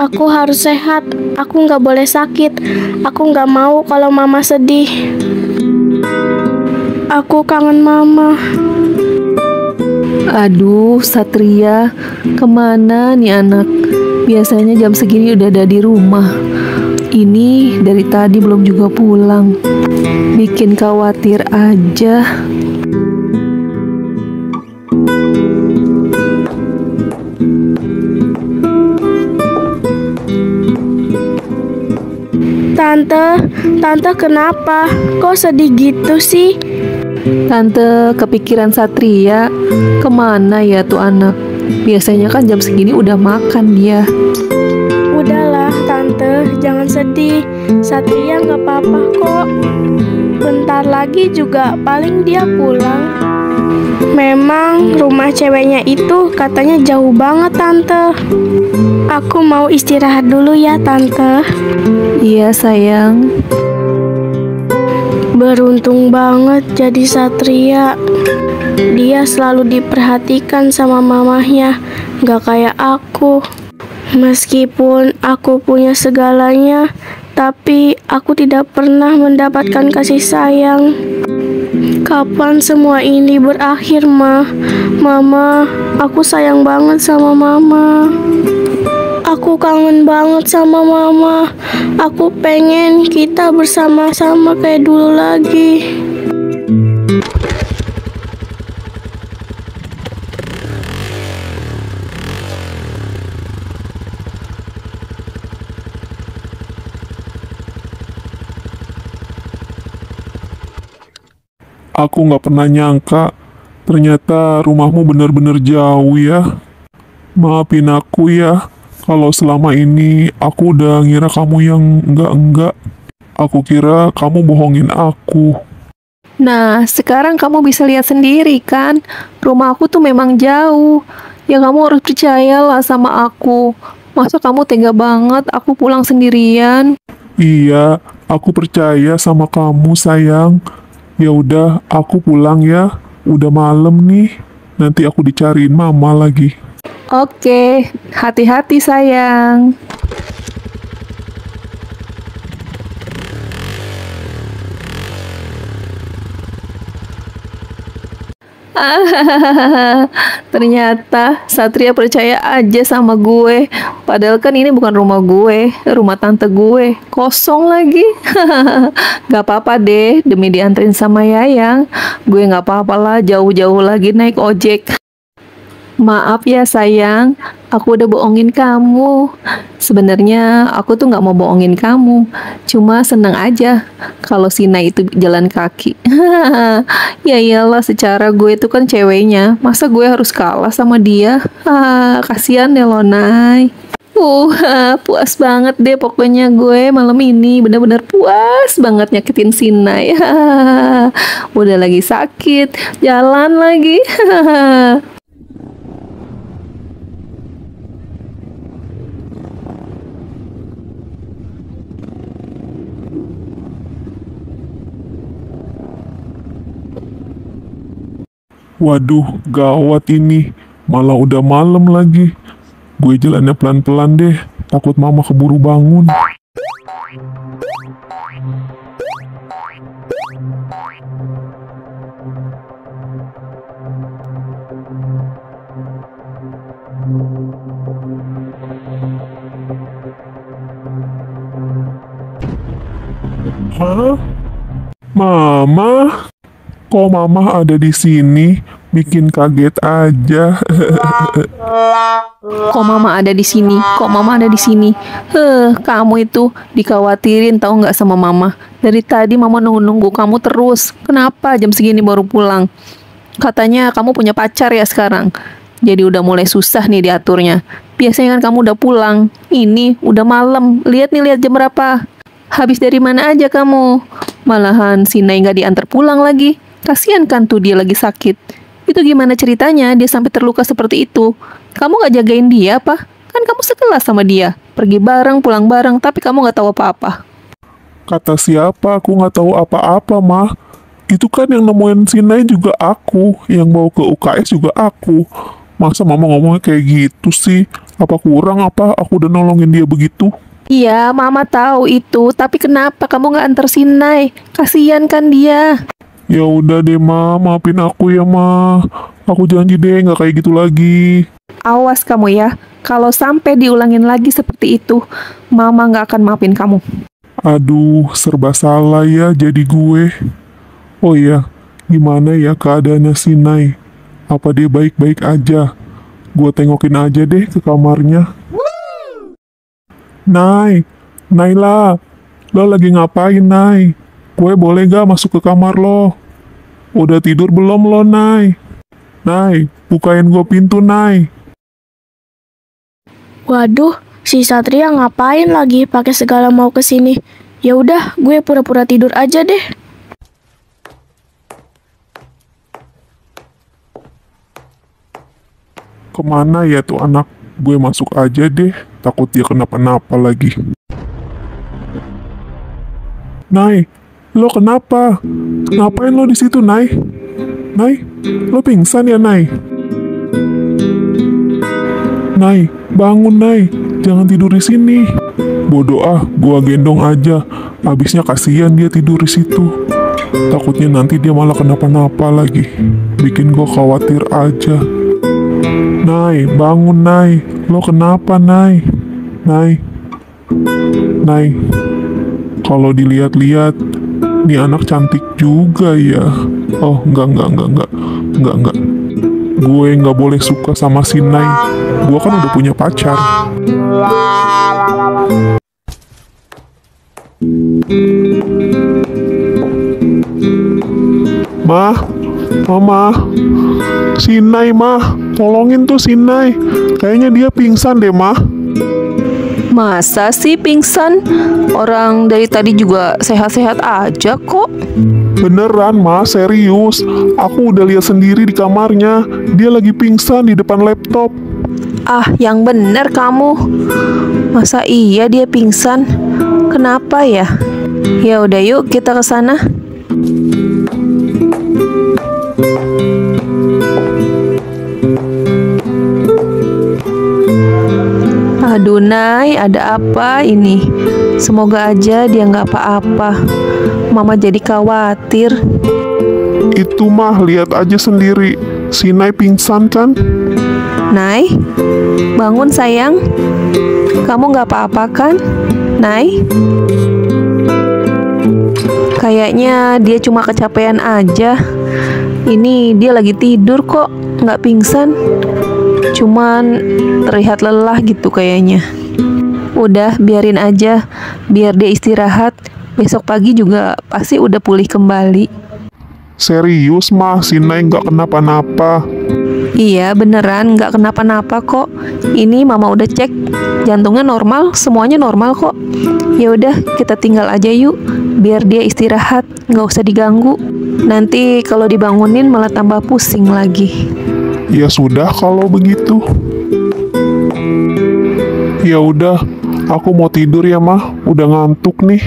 Aku harus sehat. Aku gak boleh sakit. Aku gak mau kalau mama sedih. Aku kangen mama. Aduh, Satria, kemana nih anak? Biasanya jam segini udah ada di rumah. Ini dari tadi belum juga pulang. Bikin khawatir aja. Tante kenapa? Kok sedih gitu sih? Tante kepikiran Satria. Kemana ya tuh anak? Biasanya kan jam segini udah makan dia. Udahlah tante, jangan sedih. Satria gak apa-apa kok. Bentar lagi juga paling dia pulang. Memang rumah ceweknya itu katanya jauh banget tante. Aku mau istirahat dulu ya tante. Iya sayang. Beruntung banget jadi Satria. Dia selalu diperhatikan sama mamahnya, gak kayak aku. Meskipun aku punya segalanya, tapi aku tidak pernah mendapatkan kasih sayang. Kapan semua ini berakhir, Ma? Mama, aku sayang banget sama Mama. Aku kangen banget sama Mama. Aku pengen kita bersama-sama kayak dulu lagi. Aku nggak pernah nyangka, ternyata rumahmu benar-benar jauh ya. Maafin aku ya, kalau selama ini aku udah ngira kamu yang enggak-enggak. Aku kira kamu bohongin aku. Nah, sekarang kamu bisa lihat sendiri kan, rumah aku tuh memang jauh. Ya kamu harus percayalah sama aku. Masa kamu tega banget aku pulang sendirian? Iya, aku percaya sama kamu sayang. Ya udah, aku pulang ya. Udah malam nih. Nanti aku dicariin mama lagi. Oke, hati-hati sayang. Ternyata Satria percaya aja sama gue. Padahal kan ini bukan rumah gue, rumah tante gue. Kosong lagi. Gak apa-apa deh, demi dianterin sama Yayang. Gue gak apa-apa lah jauh-jauh lagi naik ojek. Maaf ya sayang, aku udah bohongin kamu. Sebenarnya aku tuh nggak mau bohongin kamu, cuma seneng aja kalau si Nay itu jalan kaki. Ya iyalah, secara gue itu kan ceweknya, masa gue harus kalah sama dia? Kasihan ya lo, Nay. Puas banget deh pokoknya gue malam ini, bener-bener puas banget nyakitin si Nay. Udah lagi sakit, jalan lagi. Waduh, gawat ini. Malah udah malam lagi. Gue jalannya pelan-pelan deh. Takut mama keburu bangun. Hah? Mama? Kok mama ada di sini? Bikin kaget aja. Kok mama ada di sini? Kok mama ada di sini? Kamu itu dikhawatirin tahu nggak sama mama? Dari tadi mama nunggu-nunggu kamu terus. Kenapa jam segini baru pulang? Katanya kamu punya pacar ya sekarang. Jadi udah mulai susah nih diaturnya. Biasanya kan kamu udah pulang. Ini udah malam. Lihat nih, lihat jam berapa. Habis dari mana aja kamu? Malahan si Nay nggak diantar pulang lagi. Kasian kan tuh dia lagi sakit. Itu gimana ceritanya dia sampai terluka seperti itu? Kamu gak jagain dia apa? Kan kamu sekelas sama dia. Pergi bareng, pulang bareng, tapi kamu gak tahu apa-apa. Kata siapa? Aku nggak tahu apa-apa, mah. Itu kan yang nemuin si Nay juga aku. Yang bawa ke UKS juga aku. Masa mama ngomongnya kayak gitu sih? Apa kurang apa? Aku udah nolongin dia begitu. Iya, mama tahu itu. Tapi kenapa kamu gak antar si Nay? Kasian kan dia. Ya udah deh, ma, maafin aku ya, ma. Aku janji deh nggak kayak gitu lagi. Awas kamu ya. Kalau sampai diulangin lagi seperti itu, mama gak akan maafin kamu. Aduh, serba salah ya jadi gue. Oh iya, gimana ya keadaannya si Nay? Apa dia baik-baik aja? Gue tengokin aja deh ke kamarnya. Nay, Naila, lo lagi ngapain, Nay? Gue boleh gak masuk ke kamar lo? Udah tidur belum lo, Nay? Nay, bukain gue pintu, Nay. Waduh, si Satria ngapain lagi pakai segala mau ke sini? Ya udah, gue pura-pura tidur aja deh. Kemana ya tuh anak? Gue masuk aja deh, takut dia kenapa-napa lagi. Nay, lo kenapa? Ngapain lo di situ, Nay? Nay, lo pingsan ya, Nay? Nay, bangun, Nay. Jangan tidur di sini. Bodoh ah, gua gendong aja. Habisnya kasihan dia tidur di situ. Takutnya nanti dia malah kenapa-napa lagi. Bikin gua khawatir aja. Nay, bangun, Nay. Lo kenapa, Nay? Nay. Nay. Kalau dilihat-lihat, nih anak cantik juga ya. Oh, enggak. Gue nggak boleh suka sama si Nay. Gue kan udah punya pacar. Mah, Mama, si Nay, Mah. Tolongin tuh si Nay. Kayaknya dia pingsan deh, Mah. Masa sih pingsan? Orang dari tadi juga sehat-sehat aja kok. Beneran, Ma, serius. Aku udah lihat sendiri di kamarnya. Dia lagi pingsan di depan laptop. Ah, yang bener kamu. Masa iya dia pingsan? Kenapa ya? Ya udah yuk kita ke sana. Aduh, Nay, ada apa ini? Semoga aja dia nggak apa-apa. Mama jadi khawatir. Itu mah, lihat aja sendiri. Si Nay pingsan kan? Nay, bangun sayang. Kamu nggak apa-apa kan, Nay? Kayaknya dia cuma kecapean aja. Ini dia lagi tidur kok, nggak pingsan. Cuman terlihat lelah gitu kayaknya. Udah, biarin aja. Biar dia istirahat. Besok pagi juga pasti udah pulih kembali. Serius mah, si Nay nggak kenapa-napa. Iya, beneran nggak kenapa-napa kok. Ini mama udah cek. Jantungnya normal, semuanya normal kok. Ya udah, kita tinggal aja yuk. Biar dia istirahat, nggak usah diganggu. Nanti kalau dibangunin malah tambah pusing lagi. Ya sudah kalau begitu. Ya udah, aku mau tidur ya mah, udah ngantuk nih.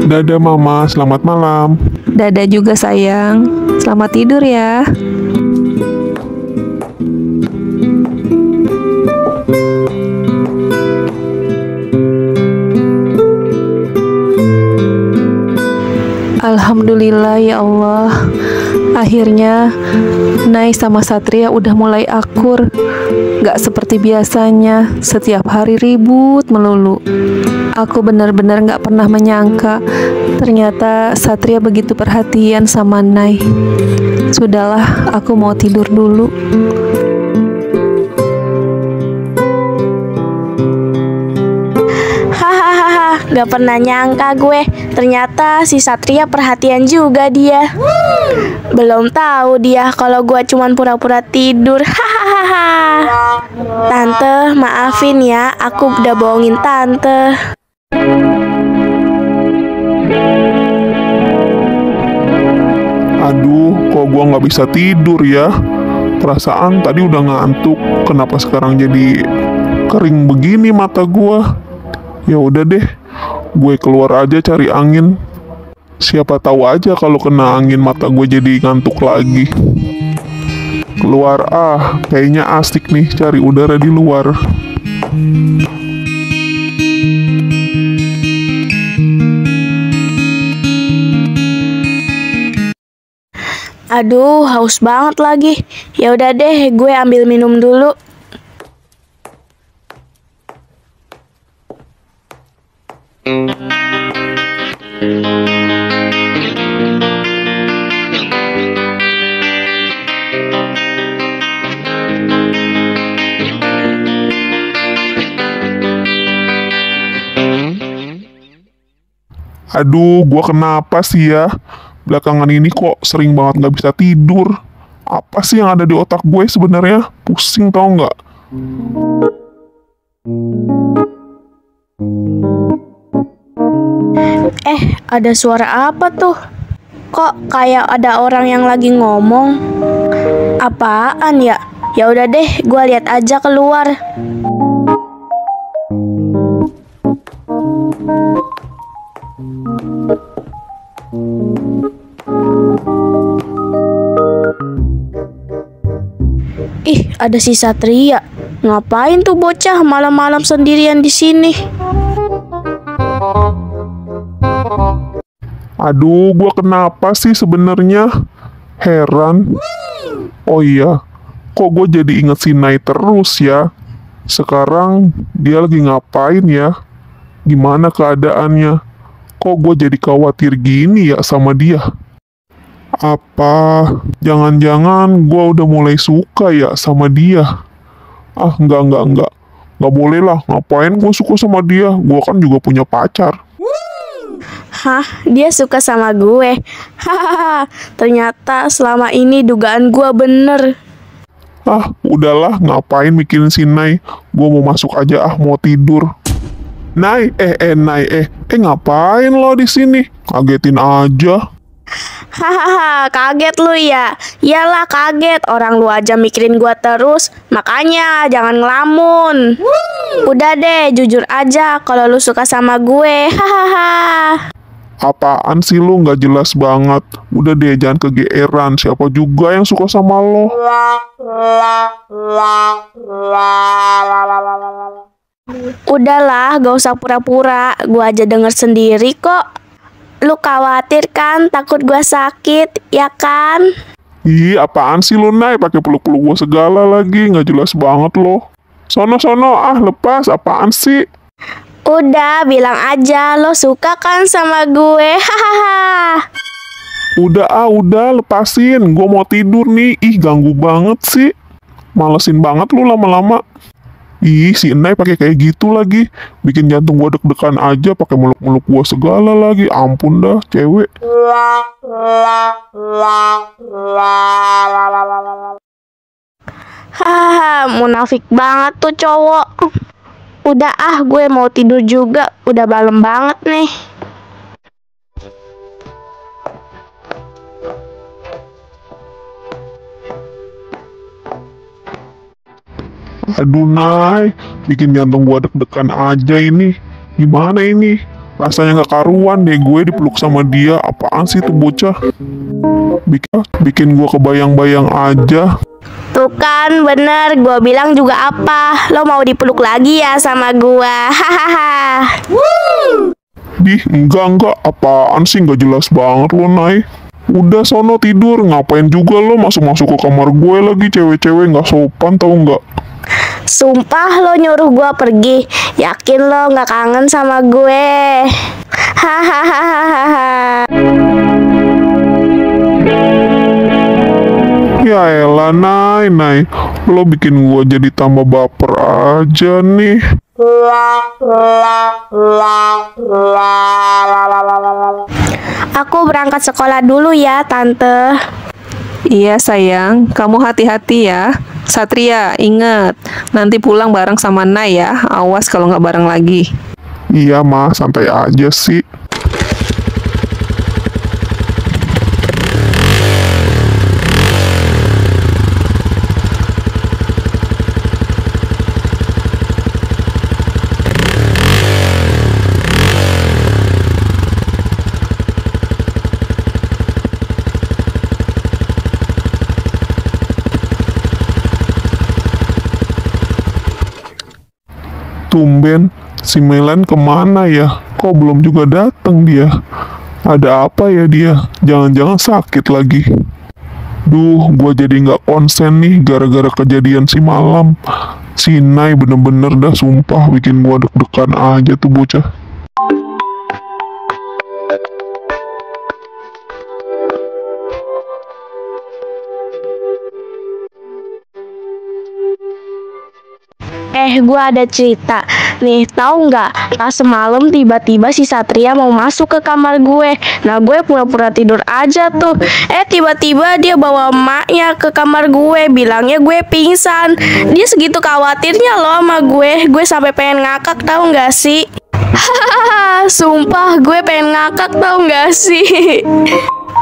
Dadah mama, selamat malam. Dadah juga sayang. Selamat tidur ya. Alhamdulillah ya Allah. Akhirnya Nay sama Satria udah mulai akur. Gak seperti biasanya, setiap hari ribut melulu. Aku benar-benar gak pernah menyangka ternyata Satria begitu perhatian sama Nay. Sudahlah, aku mau tidur dulu. Hahaha, gak pernah nyangka gue. Ternyata si Satria perhatian juga dia. Belum tahu dia kalau gue cuman pura-pura tidur. Hahaha. Tante, maafin ya, aku udah bohongin tante. Aduh, kok gua nggak bisa tidur ya? Perasaan tadi udah ngantuk, kenapa sekarang jadi kering begini mata gua? Ya udah deh, gue keluar aja cari angin. Siapa tahu aja kalau kena angin mata gue jadi ngantuk lagi. Keluar kayaknya asik nih cari udara di luar. Aduh, haus banget lagi. Ya udah deh, gue ambil minum dulu. Aduh, gua kenapa sih ya? Belakangan ini kok sering banget nggak bisa tidur. Apa sih yang ada di otak gue sebenarnya? Pusing tau nggak? Ada suara apa tuh? Kok kayak ada orang yang lagi ngomong? Apaan ya? Ya udah deh, gue lihat aja keluar. Ih, ada si Satria. Ngapain tuh bocah malam-malam sendirian di sini? Aduh, gua kenapa sih sebenarnya? Heran. Oh iya, kok gue jadi inget si Nay terus ya? Sekarang dia lagi ngapain ya? Gimana keadaannya? Kok gue jadi khawatir gini ya sama dia? Apa jangan-jangan gue udah mulai suka ya sama dia? Enggak. Nggak boleh lah, ngapain gue suka sama dia? Gue kan juga punya pacar. Hah, dia suka sama gue? Hahaha, ternyata selama ini dugaan gue bener. Udahlah, ngapain mikirin si Nay? Gue mau masuk aja, mau tidur. Nay, Nay, ngapain lo di sini? Kagetin aja. Hahaha, kaget lu ya? Iyalah kaget, orang lu aja mikirin gua terus. Makanya jangan ngelamun. Udah deh, jujur aja kalau lu suka sama gue. Hahaha. Apaan sih lu, nggak jelas banget. Udah deh, jangan kegeeran. Siapa juga yang suka sama lo? Udahlah, gak usah pura-pura. Gua aja denger sendiri kok. Lu khawatir kan, takut gua sakit, ya kan? Ih, apaan sih lu, Nay? Pakai peluk-peluk gua segala lagi, nggak jelas banget lo. Sono, lepas. Apaan sih? Udah, bilang aja lo suka kan sama gue. Hahaha. Udah, lepasin. Gua mau tidur nih. Ih, ganggu banget sih. Malesin banget lu lama-lama. Ih, si Enai pakai kayak gitu lagi. Bikin jantung gua deg-degan aja, pakai meluk-meluk gua segala lagi. Ampun dah, cewek. Hahaha, munafik banget tuh cowok. Udah gue mau tidur juga. Udah malam banget nih. Aduh, Nay. Bikin jantung gua deg-degan aja ini. Gimana ini? Rasanya nggak karuan deh gue dipeluk sama dia. Apaan sih tuh bocah? Bikin gua kebayang-bayang aja. Tuh kan bener, gue bilang juga apa. Lo mau dipeluk lagi ya sama gue. Hahaha. Enggak. Apaan sih? Nggak jelas banget lo, Nay. Udah sono tidur. Ngapain juga lo masuk-masuk ke kamar gue lagi? Cewek-cewek nggak sopan tau nggak? Sumpah lo nyuruh gue pergi. Yakin lo nggak kangen sama gue? Hahaha. Ya elah, Nay. Lo bikin gua jadi tambah baper aja nih. Aku berangkat sekolah dulu ya, Tante. Iya sayang, kamu hati-hati ya. Satria, ingat, nanti pulang bareng sama Nay ya. Awas kalau nggak bareng lagi. Iya, mah, santai aja sih. Tumben, si Melan kemana ya? Kok belum juga datang dia? Ada apa ya dia? Jangan-jangan sakit lagi. Duh, gua jadi nggak konsen nih gara-gara kejadian si malam. Si Nay bener-bener dah sumpah bikin gua deg-degan aja tuh bocah. Gue ada cerita nih, tahu nggak? Pas semalam tiba-tiba si Satria mau masuk ke kamar gue. Nah, gue pura-pura tidur aja tuh. Tiba-tiba dia bawa emaknya ke kamar gue, bilangnya gue pingsan. Dia segitu khawatirnya loh sama gue sampai pengen ngakak, tahu nggak sih? Hahaha, sumpah gue pengen ngakak, tahu nggak sih?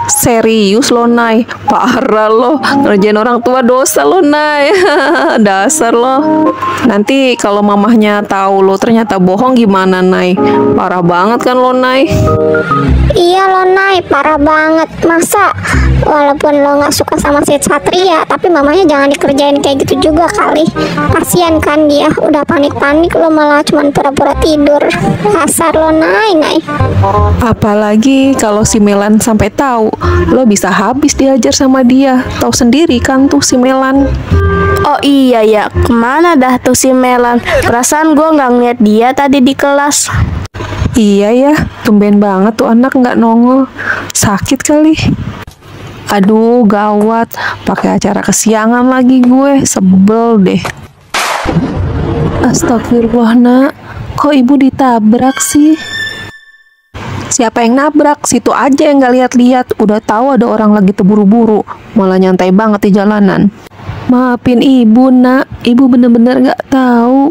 Serius lo, Nay? Parah lo, ngerjain orang tua dosa lo, Nay. Dasar lo. Nanti kalau mamahnya tahu lo ternyata bohong gimana, Nay? Parah banget kan lo, Nay? Iya lo, Nay, parah banget. Masa walaupun lo nggak suka sama si Satria, tapi mamanya jangan dikerjain kayak gitu juga kali. Kasian kan dia, udah panik-panik lo malah cuman pura-pura tidur. Dasar lo, Nay. Apalagi kalau si Melan sampai tahu, lo bisa habis diajar sama dia. Tahu sendiri kan tuh si Melan. Oh iya ya, kemana dah tuh si Melan? Perasaan gue nggak ngeliat dia tadi di kelas. Iya ya, tumben banget tuh anak nggak nongol. Sakit kali. Aduh, gawat. Pakai acara kesiangan lagi gue. Sebel deh. Astagfirullah, Nak. Kok ibu ditabrak sih? Siapa yang nabrak? Situ aja yang nggak lihat-lihat. Udah tahu ada orang lagi terburu-buru, malah nyantai banget di jalanan. Maafin ibu, Nak. Ibu bener-bener nggak tahu.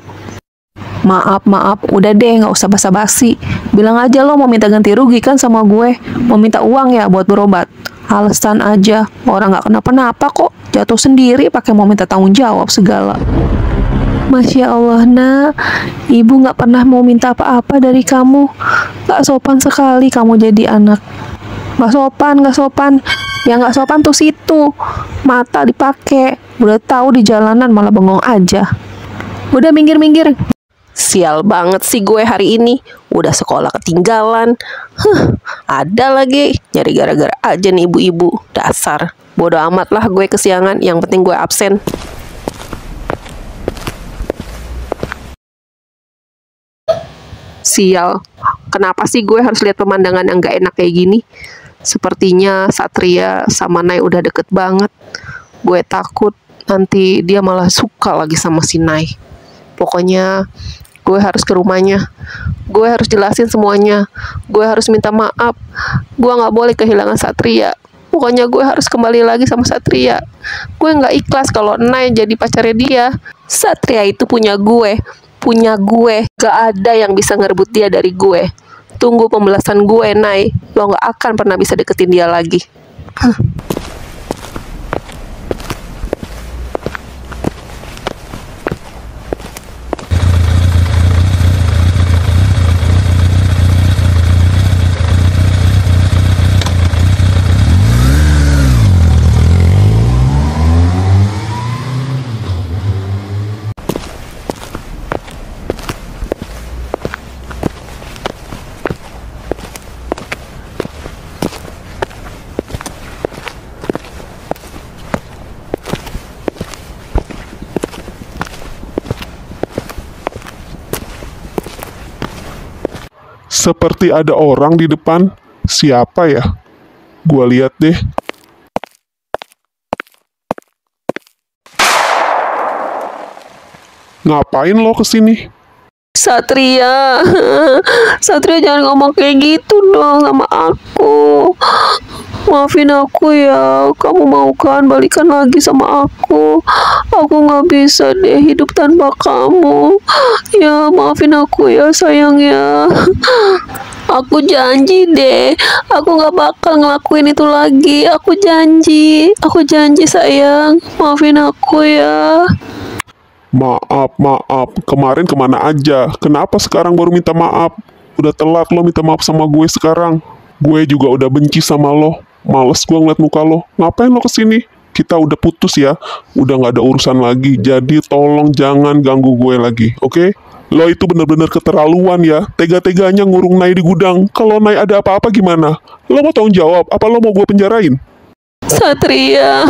Maaf. Udah deh, nggak usah basa-basi. Bilang aja lo mau minta ganti rugi kan sama gue. Mau minta uang ya buat berobat. Alasan aja. Orang nggak kenapa-napa kok. Jatuh sendiri pakai mau minta tanggung jawab segala. Masya Allah, Nak. Ibu nggak pernah mau minta apa-apa dari kamu. Nggak sopan sekali kamu jadi anak. Nggak sopan. Yang nggak sopan tuh situ. Mata dipakai. Udah tahu di jalanan malah bengong aja. Udah minggir. Sial banget sih gue hari ini. Udah sekolah ketinggalan. Ada lagi. Nyari gara-gara aja nih ibu-ibu. Dasar. Bodoh amat lah gue kesiangan. Yang penting gue absen. Sial, kenapa sih gue harus lihat pemandangan yang gak enak kayak gini? Sepertinya Satria sama Nay udah deket banget. Gue takut nanti dia malah suka lagi sama si Nay. Pokoknya gue harus ke rumahnya. Gue harus jelasin semuanya. Gue harus minta maaf. Gue gak boleh kehilangan Satria. Pokoknya gue harus kembali lagi sama Satria. Gue gak ikhlas kalau Nay jadi pacarnya dia. Satria itu punya gue. Punya gue. Gak ada yang bisa ngerebut dia dari gue. Tunggu pembalasan gue, Nay. Lo gak akan pernah bisa deketin dia lagi. Seperti ada orang di depan. Siapa ya? Gua lihat deh. Ngapain lo kesini? Satria, Satria jangan ngomong kayak gitu dong sama aku. Maafin aku ya, kamu mau kan balikan lagi sama aku? Aku nggak bisa deh hidup tanpa kamu. Ya maafin aku ya sayang ya. Aku janji deh, aku nggak bakal ngelakuin itu lagi. Aku janji sayang. Maafin aku ya. Maaf. Kemarin kemana aja? Kenapa sekarang baru minta maaf? Udah telat lo minta maaf sama gue sekarang. Gue juga udah benci sama lo. Males gue ngeliat muka lo. Ngapain lo kesini? Kita udah putus ya. Udah gak ada urusan lagi. Jadi tolong jangan ganggu gue lagi, oke? Lo itu bener-bener keterlaluan ya. Tega-teganya ngurung Nay di gudang. Kalau Nay ada apa-apa gimana? Lo mau tanggung jawab? Apa lo mau gue penjarain? Satria,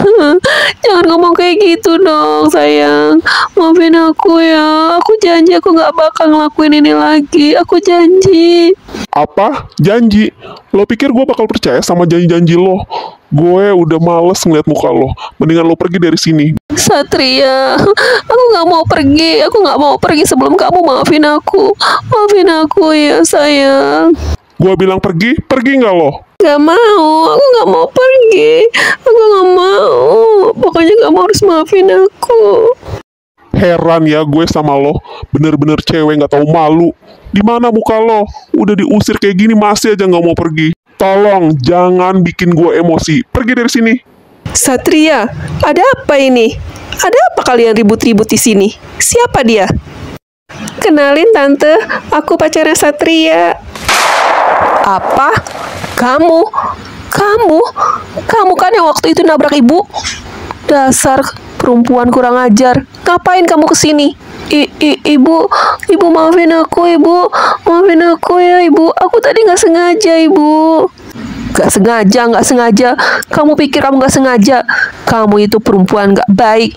jangan ngomong kayak gitu dong sayang. Maafin aku ya. Aku janji aku gak bakal ngelakuin ini lagi. Aku janji. Apa? Janji? Lo pikir gue bakal percaya sama janji-janji lo? Gue udah males ngeliat muka lo. Mendingan lo pergi dari sini. Satria, aku gak mau pergi. Aku gak mau pergi sebelum kamu maafin aku. Maafin aku ya sayang. Gue bilang pergi nggak lo? Gak mau, aku gak mau pergi. Aku gak mau. Pokoknya kamu harus maafin aku. Heran ya gue sama lo. Bener-bener cewek nggak tahu malu. Di mana muka lo? Udah diusir kayak gini masih aja nggak mau pergi. Tolong jangan bikin gue emosi. Pergi dari sini. Satria, ada apa ini? Ada apa kalian ribut-ribut di sini? Siapa dia? Kenalin tante, aku pacarnya Satria. Apa? Kamu kan yang waktu itu nabrak ibu? Dasar perempuan kurang ajar. Ngapain kamu kesini? Ibu maafin aku ya ibu. Aku tadi nggak sengaja ibu. Nggak sengaja. Kamu pikir kamu nggak sengaja? Kamu itu perempuan nggak baik.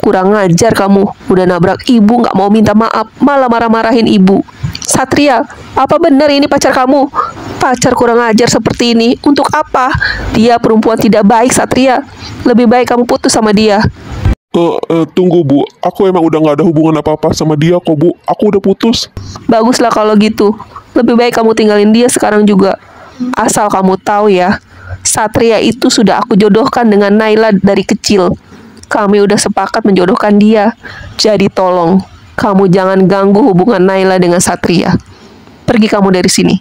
Kurang ajar kamu. Udah nabrak ibu, nggak mau minta maaf, malah marah-marahin ibu. Satria, apa benar ini pacar kamu? Pacar kurang ajar seperti ini, untuk apa? Dia perempuan tidak baik, Satria. Lebih baik kamu putus sama dia. Tunggu Bu, aku emang udah nggak ada hubungan apa-apa sama dia kok Bu. Aku udah putus. Baguslah kalau gitu. Lebih baik kamu tinggalin dia sekarang juga. Asal kamu tahu ya, Satria itu sudah aku jodohkan dengan Naila dari kecil. Kami udah sepakat menjodohkan dia. Jadi tolong, kamu jangan ganggu hubungan Naila dengan Satria. Pergi kamu dari sini.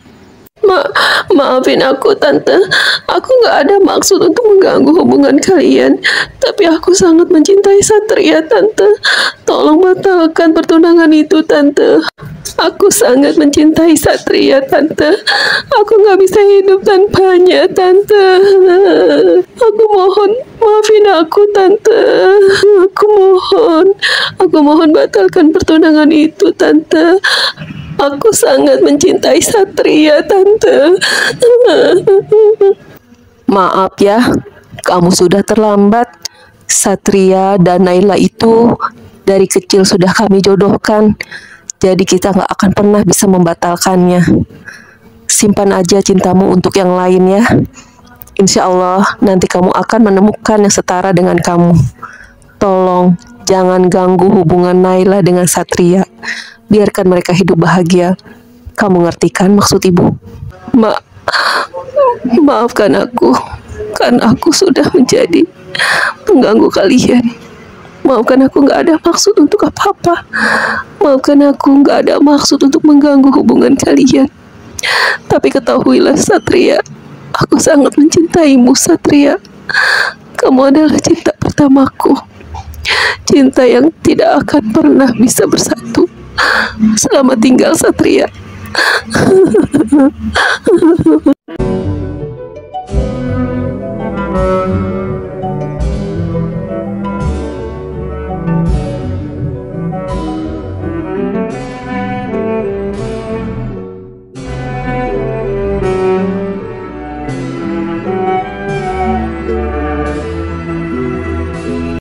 Maafin aku tante. Aku gak ada maksud untuk mengganggu hubungan kalian. Tapi aku sangat mencintai Satria tante. Tolong batalkan pertunangan itu tante. Aku sangat mencintai Satria tante. Aku gak bisa hidup tanpanya tante. Aku mohon maafin aku tante. Aku mohon batalkan pertunangan itu tante. Aku sangat mencintai Satria, Tante. Maaf ya, kamu sudah terlambat. Satria dan Naila itu dari kecil sudah kami jodohkan. Jadi kita nggak akan pernah bisa membatalkannya. Simpan aja cintamu untuk yang lain ya. Insya Allah nanti kamu akan menemukan yang setara dengan kamu. Tolong jangan ganggu hubungan Naila dengan Satria. Biarkan mereka hidup bahagia. Kamu ngerti kan maksud ibu? Maafkan aku, kan aku sudah menjadi pengganggu kalian. Maafkan aku, nggak ada maksud untuk apa-apa. Maafkan aku, nggak ada maksud untuk mengganggu hubungan kalian. Tapi ketahuilah Satria, aku sangat mencintaimu Satria. Kamu adalah cinta pertamaku. Cinta yang tidak akan pernah bisa bersatu. Selamat tinggal Satria.